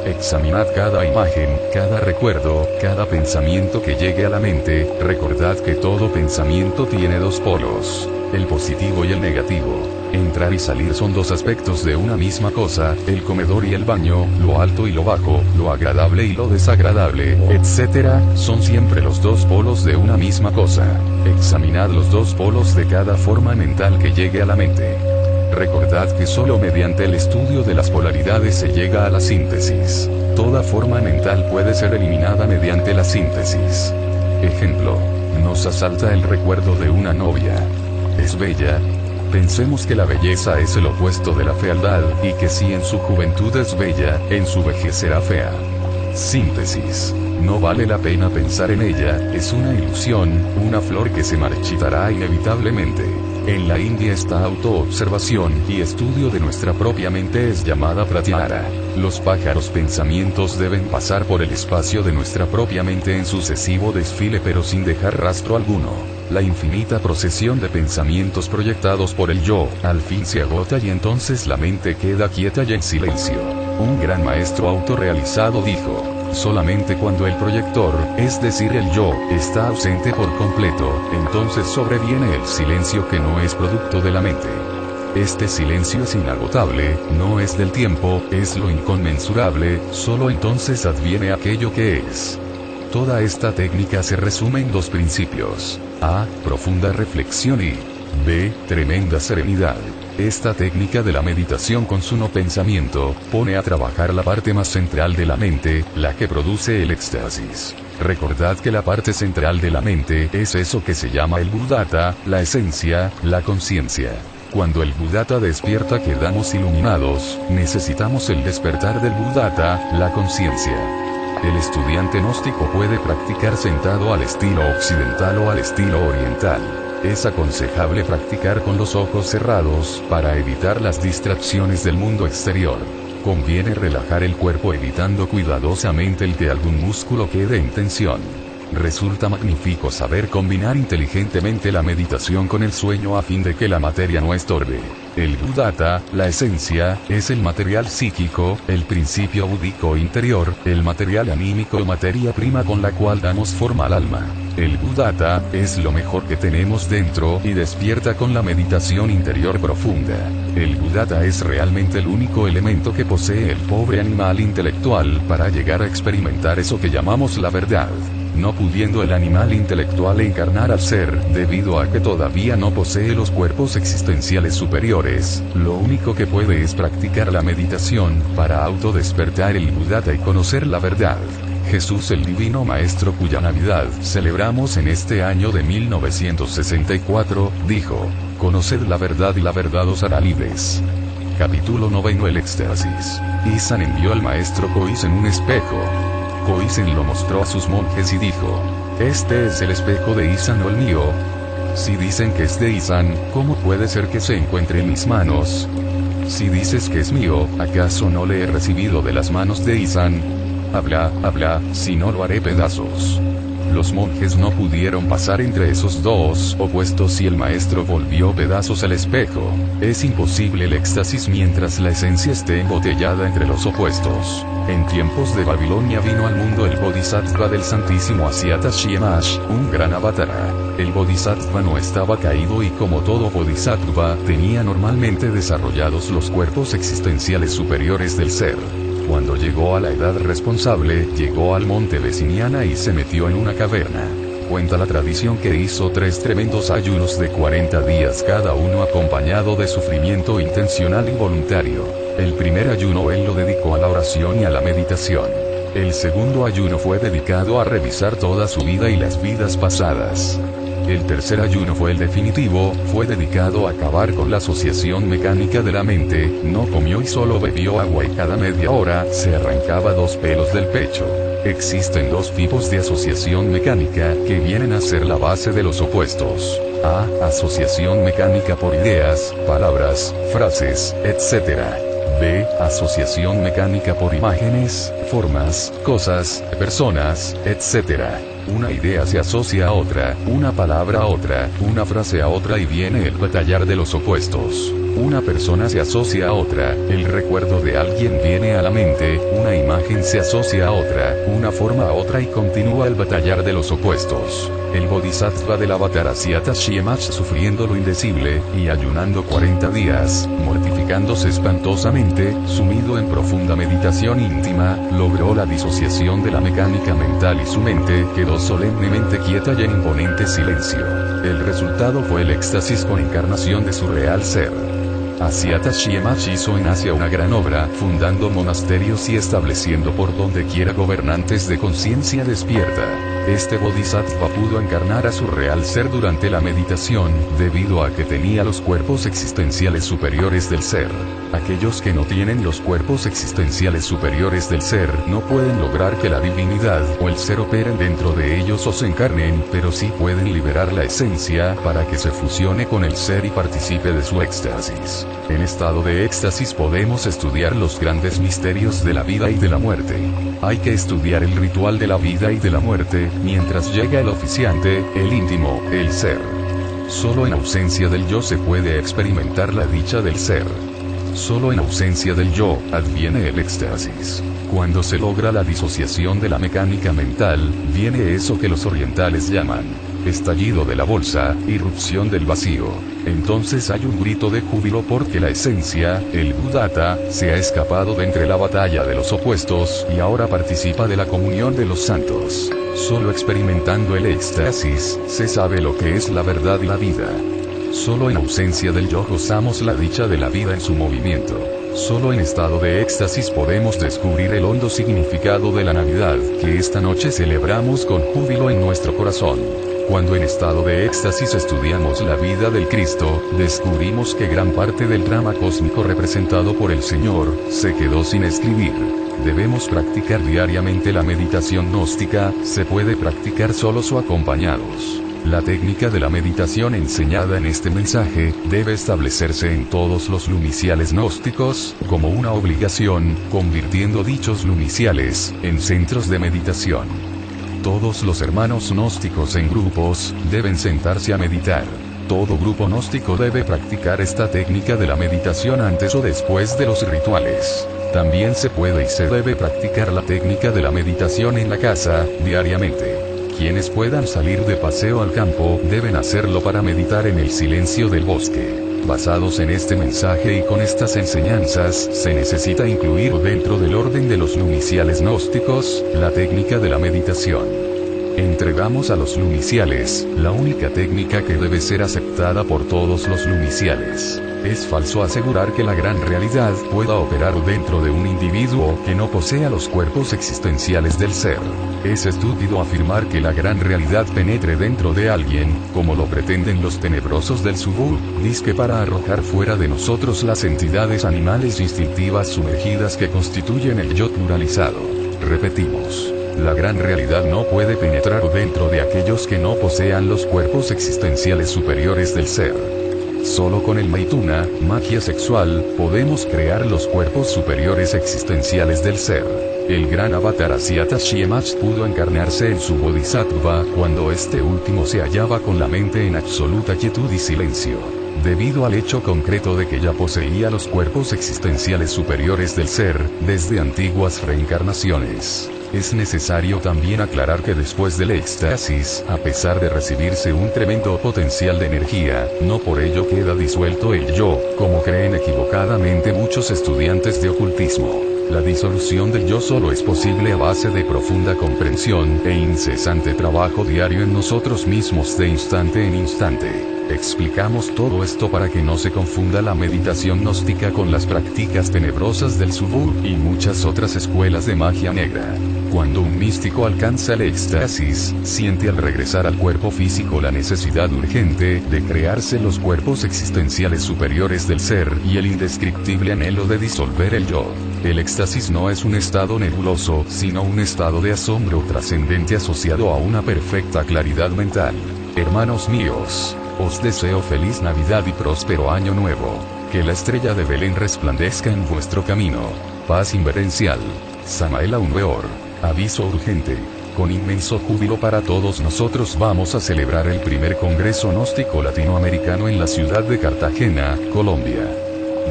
Examinad cada imagen, cada recuerdo, cada pensamiento que llegue a la mente. Recordad que todo pensamiento tiene dos polos, el positivo y el negativo. Entrar y salir son dos aspectos de una misma cosa, el comedor y el baño, lo alto y lo bajo, lo agradable y lo desagradable, etc. Son siempre los dos polos de una misma cosa. Examinad los dos polos de cada forma mental que llegue a la mente. Recordad que solo mediante el estudio de las polaridades se llega a la síntesis. Toda forma mental puede ser eliminada mediante la síntesis. Ejemplo: nos asalta el recuerdo de una novia. ¿Es bella? Pensemos que la belleza es el opuesto de la fealdad, y que si en su juventud es bella, en su vejez será fea. Síntesis. No vale la pena pensar en ella, es una ilusión, una flor que se marchitará inevitablemente. En la India esta autoobservación y estudio de nuestra propia mente es llamada pratyahara. Los pájaros pensamientos deben pasar por el espacio de nuestra propia mente en sucesivo desfile pero sin dejar rastro alguno. La infinita procesión de pensamientos proyectados por el yo, al fin se agota y entonces la mente queda quieta y en silencio. Un gran maestro autorrealizado dijo: solamente cuando el proyector, es decir el yo, está ausente por completo, entonces sobreviene el silencio que no es producto de la mente. Este silencio es inagotable, no es del tiempo, es lo inconmensurable, solo entonces adviene aquello que es. Toda esta técnica se resume en dos principios: A. Profunda reflexión y B. Tremenda serenidad. Esta técnica de la meditación con su no pensamiento, pone a trabajar la parte más central de la mente, la que produce el éxtasis. Recordad que la parte central de la mente es eso que se llama el Buddhata, la esencia, la conciencia. Cuando el Buddhata despierta quedamos iluminados, necesitamos el despertar del Buddhata, la conciencia. El estudiante gnóstico puede practicar sentado al estilo occidental o al estilo oriental. Es aconsejable practicar con los ojos cerrados, para evitar las distracciones del mundo exterior. Conviene relajar el cuerpo evitando cuidadosamente el que algún músculo quede en tensión. Resulta magnífico saber combinar inteligentemente la meditación con el sueño a fin de que la materia no estorbe. El Buddhata, la esencia, es el material psíquico, el principio búdico interior, el material anímico o materia prima con la cual damos forma al alma. El Buddhata es lo mejor que tenemos dentro y despierta con la meditación interior profunda. El Buddhata es realmente el único elemento que posee el pobre animal intelectual para llegar a experimentar eso que llamamos la verdad. No pudiendo el animal intelectual encarnar al ser, debido a que todavía no posee los cuerpos existenciales superiores, lo único que puede es practicar la meditación, para autodespertar el Buddhata y conocer la verdad. Jesús el Divino Maestro, cuya Navidad celebramos en este año de 1964, dijo: «Conoced la verdad y la verdad os hará libres». Capítulo 9. El éxtasis. Isan envió al maestro Koisen un espejo. Koisen lo mostró a sus monjes y dijo: «Este es el espejo de Isan o el mío». Si dicen que es de Isan, ¿cómo puede ser que se encuentre en mis manos? Si dices que es mío, ¿acaso no le he recibido de las manos de Isan? Habla, si no lo haré pedazos. Los monjes no pudieron pasar entre esos dos opuestos y el maestro volvió pedazos al espejo. Es imposible el éxtasis mientras la esencia esté embotellada entre los opuestos. En tiempos de Babilonia vino al mundo el Bodhisattva del Santísimo Asyata Shemash, un gran avatara. El Bodhisattva no estaba caído y como todo Bodhisattva, tenía normalmente desarrollados los cuerpos existenciales superiores del ser. Cuando llegó a la edad responsable, llegó al monte Vesiniana y se metió en una caverna. Cuenta la tradición que hizo 3 tremendos ayunos de 40 días cada uno acompañado de sufrimiento intencional y voluntario. El primer ayuno él lo dedicó a la oración y a la meditación. El segundo ayuno fue dedicado a revisar toda su vida y las vidas pasadas. El tercer ayuno fue el definitivo, fue dedicado a acabar con la asociación mecánica de la mente, no comió y solo bebió agua y cada media hora se arrancaba 2 pelos del pecho. Existen 2 tipos de asociación mecánica que vienen a ser la base de los opuestos. A. Asociación mecánica por ideas, palabras, frases, etc. B. Asociación mecánica por imágenes, formas, cosas, personas, etc. Una idea se asocia a otra, una palabra a otra, una frase a otra y viene el batallar de los opuestos. Una persona se asocia a otra, el recuerdo de alguien viene a la mente, una imagen se asocia a otra, una forma a otra y continúa el batallar de los opuestos. El Bodhisattva del Avatar Asyata Shemash sufriendo lo indecible, y ayunando 40 días, mortificándose espantosamente, sumido en profunda meditación íntima, logró la disociación de la mecánica mental y su mente quedó solemnemente quieta y en imponente silencio. El resultado fue el éxtasis con encarnación de su real ser. Asyata Shemash hizo en Asia una gran obra, fundando monasterios y estableciendo por donde quiera gobernantes de conciencia despierta. Este Bodhisattva pudo encarnar a su real ser durante la meditación, debido a que tenía los cuerpos existenciales superiores del ser. Aquellos que no tienen los cuerpos existenciales superiores del ser no pueden lograr que la divinidad o el ser operen dentro de ellos o se encarnen, pero sí pueden liberar la esencia para que se fusione con el ser y participe de su éxtasis. En estado de éxtasis podemos estudiar los grandes misterios de la vida y de la muerte. Hay que estudiar el ritual de la vida y de la muerte, mientras llega el oficiante, el íntimo, el ser. Solo en ausencia del yo se puede experimentar la dicha del ser. Solo en ausencia del yo, adviene el éxtasis. Cuando se logra la disociación de la mecánica mental, viene eso que los orientales llaman estallido de la bolsa, irrupción del vacío. Entonces hay un grito de júbilo porque la esencia, el Buddhata, se ha escapado de entre la batalla de los opuestos y ahora participa de la comunión de los santos. Solo experimentando el éxtasis, se sabe lo que es la verdad y la vida. Solo en ausencia del yo gozamos la dicha de la vida en su movimiento. Solo en estado de éxtasis podemos descubrir el hondo significado de la Navidad, que esta noche celebramos con júbilo en nuestro corazón. Cuando en estado de éxtasis estudiamos la vida del Cristo, descubrimos que gran parte del drama cósmico representado por el Señor, se quedó sin escribir. Debemos practicar diariamente la meditación gnóstica, se puede practicar solos o acompañados. La técnica de la meditación enseñada en este mensaje, debe establecerse en todos los lumiciales gnósticos, como una obligación, convirtiendo dichos lumiciales, en centros de meditación. Todos los hermanos gnósticos en grupos, deben sentarse a meditar. Todo grupo gnóstico debe practicar esta técnica de la meditación antes o después de los rituales. También se puede y se debe practicar la técnica de la meditación en la casa, diariamente. Quienes puedan salir de paseo al campo, deben hacerlo para meditar en el silencio del bosque. Basados en este mensaje y con estas enseñanzas, se necesita incluir dentro del orden de los lumiciales gnósticos, la técnica de la meditación. Entregamos a los lumiciales, la única técnica que debe ser aceptada por todos los lumiciales. Es falso asegurar que la gran realidad pueda operar dentro de un individuo que no posea los cuerpos existenciales del ser. Es estúpido afirmar que la gran realidad penetre dentro de alguien, como lo pretenden los tenebrosos del Subur, disque para arrojar fuera de nosotros las entidades animales instintivas sumergidas que constituyen el yo pluralizado. Repetimos. La gran realidad no puede penetrar dentro de aquellos que no posean los cuerpos existenciales superiores del ser. Solo con el Maituna, magia sexual, podemos crear los cuerpos superiores existenciales del ser. El gran avatar Asiata Shiemach pudo encarnarse en su Bodhisattva, cuando este último se hallaba con la mente en absoluta quietud y silencio. Debido al hecho concreto de que ya poseía los cuerpos existenciales superiores del ser, desde antiguas reencarnaciones. Es necesario también aclarar que después del éxtasis, a pesar de recibirse un tremendo potencial de energía, no por ello queda disuelto el yo, como creen equivocadamente muchos estudiantes de ocultismo. La disolución del yo solo es posible a base de profunda comprensión e incesante trabajo diario en nosotros mismos de instante en instante. Explicamos todo esto para que no se confunda la meditación gnóstica con las prácticas tenebrosas del Subur y muchas otras escuelas de magia negra. Cuando un místico alcanza el éxtasis, siente al regresar al cuerpo físico la necesidad urgente de crearse los cuerpos existenciales superiores del ser y el indescriptible anhelo de disolver el yo. El éxtasis no es un estado nebuloso, sino un estado de asombro trascendente asociado a una perfecta claridad mental. Hermanos míos, os deseo feliz Navidad y próspero Año Nuevo. Que la estrella de Belén resplandezca en vuestro camino. Paz inverencial. Samael Aumeor. Aviso urgente. Con inmenso júbilo para todos nosotros vamos a celebrar el primer Congreso Gnóstico Latinoamericano en la ciudad de Cartagena, Colombia.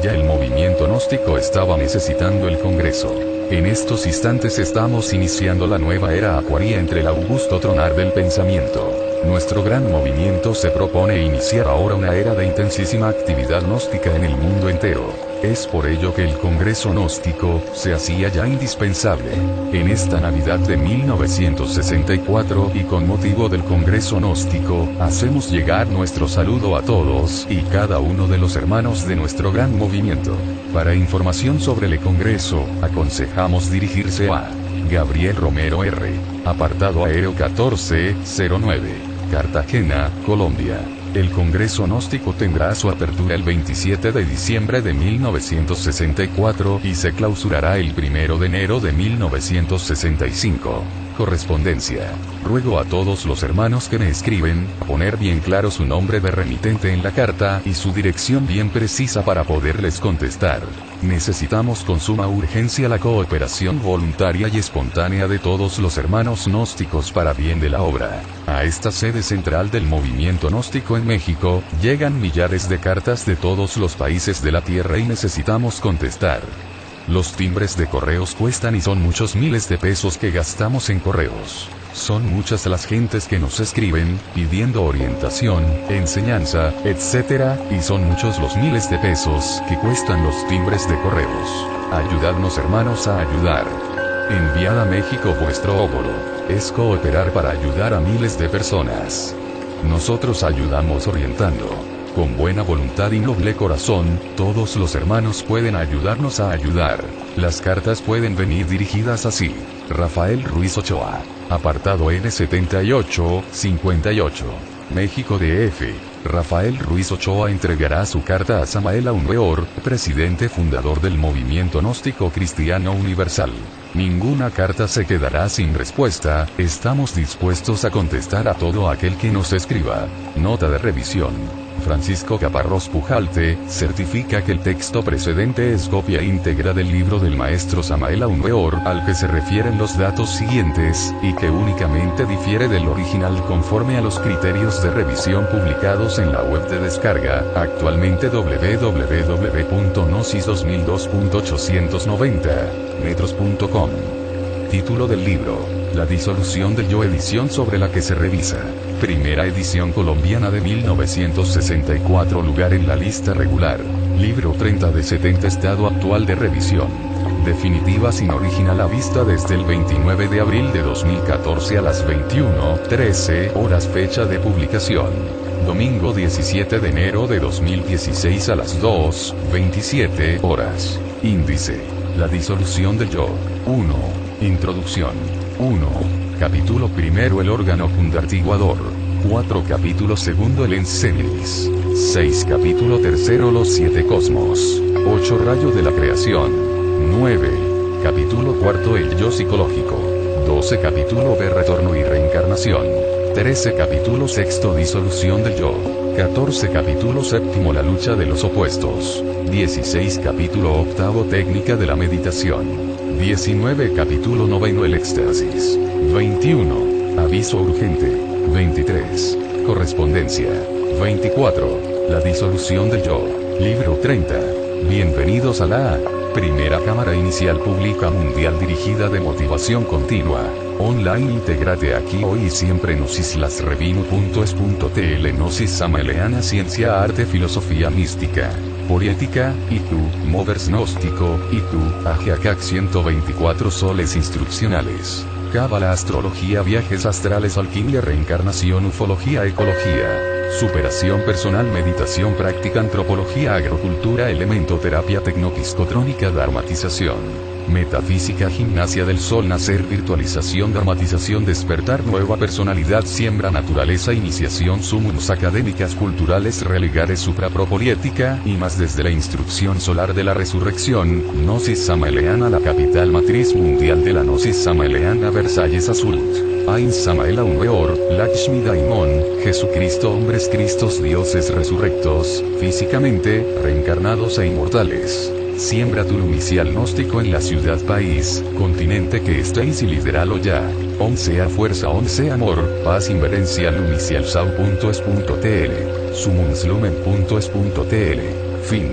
Ya el movimiento gnóstico estaba necesitando el Congreso. En estos instantes estamos iniciando la nueva era acuaria entre el augusto tronar del pensamiento. Nuestro gran movimiento se propone iniciar ahora una era de intensísima actividad gnóstica en el mundo entero. Es por ello que el Congreso Gnóstico se hacía ya indispensable. En esta Navidad de 1964 y con motivo del Congreso Gnóstico, hacemos llegar nuestro saludo a todos y cada uno de los hermanos de nuestro gran movimiento. Para información sobre el Congreso, aconsejamos dirigirse a Gabriel Romero R. Apartado aéreo 1409. Cartagena, Colombia. El Congreso Gnóstico tendrá su apertura el 27 de diciembre de 1964 y se clausurará el 1 de enero de 1965. Correspondencia. Ruego a todos los hermanos que me escriben, poner bien claro su nombre de remitente en la carta y su dirección bien precisa para poderles contestar. Necesitamos con suma urgencia la cooperación voluntaria y espontánea de todos los hermanos gnósticos para bien de la obra. A esta sede central del movimiento gnóstico en México, llegan millares de cartas de todos los países de la Tierra y necesitamos contestar. Los timbres de correos cuestan y son muchos miles de pesos que gastamos en correos. Son muchas las gentes que nos escriben, pidiendo orientación, enseñanza, etc., y son muchos los miles de pesos que cuestan los timbres de correos. Ayudadnos hermanos a ayudar. Enviad a México vuestro óvulo. Es cooperar para ayudar a miles de personas. Nosotros ayudamos orientando. Con buena voluntad y noble corazón, todos los hermanos pueden ayudarnos a ayudar. Las cartas pueden venir dirigidas así. Rafael Ruiz Ochoa. Apartado N7858. México DF. Rafael Ruiz Ochoa entregará su carta a Samael Aun Weor, presidente fundador del Movimiento Gnóstico Cristiano Universal. Ninguna carta se quedará sin respuesta, estamos dispuestos a contestar a todo aquel que nos escriba. Nota de revisión. Francisco Caparrós Pujalte, certifica que el texto precedente es copia íntegra del libro del maestro Samael Aun Weor, al que se refieren los datos siguientes, y que únicamente difiere del original conforme a los criterios de revisión publicados en la web de descarga, actualmente www.gnosis2002.890metros.com. Título del libro: La disolución del yo, edición sobre la que se revisa. Primera edición colombiana de 1964, lugar en la lista regular. Libro 30 de 70, estado actual de revisión. Definitiva sin original a vista desde el 29 de abril de 2014 a las 21:13 horas, fecha de publicación. Domingo 17 de enero de 2016 a las 2:27 horas. Índice: La disolución del yo. 1. Introducción. 1. Capítulo primero, el órgano fundartiguador. 4. Capítulo segundo, el Encenis. 6. Capítulo tercero, los 7 cosmos. 8. Rayo de la creación. 9. Capítulo cuarto, el yo psicológico. 12. Capítulo B, retorno y reencarnación. 13. Capítulo sexto, disolución del yo. 14. Capítulo séptimo, la lucha de los opuestos. 16. Capítulo octavo, técnica de la meditación. 19. Capítulo noveno, el éxtasis. 21. Aviso urgente. 23. Correspondencia. 24. La disolución del yo. Libro 30. Bienvenidos a la primera cámara inicial pública mundial dirigida de motivación continua. Online, intégrate aquí hoy y siempre. Gnosislasrevinu.es.tl. Gnosis Samaeleana, ciencia, arte, filosofía mística, poética, y tú, movers gnóstico, y tú, Ajiacac 124 soles instruccionales. Cábala, astrología, viajes astrales, alquimia, reencarnación, ufología, ecología, superación personal, meditación, práctica, antropología, agrocultura, elementoterapia, tecnopsicotrónica, dharmatización, metafísica, gimnasia del sol, nacer, virtualización, dramatización, despertar, nueva personalidad, siembra, naturaleza, iniciación, sumums académicas, culturales, relegares, suprapropoliética, y más. Desde la instrucción solar de la resurrección, Gnosis Samaeleana, la capital matriz mundial de la Gnosis Samaeleana, Versalles Azul. Ain Samael Aun Weor, Lakshmi Daimon, Jesucristo, hombres Cristos, dioses resurrectos, físicamente, reencarnados e inmortales. Siembra tu lumicial gnóstico en la ciudad, país, continente que estéis y lideralo ya. On sea fuerza, on sea amor, paz, inverencia, lumicialsau.es.tl, sumunslumen.es.tl. Fin.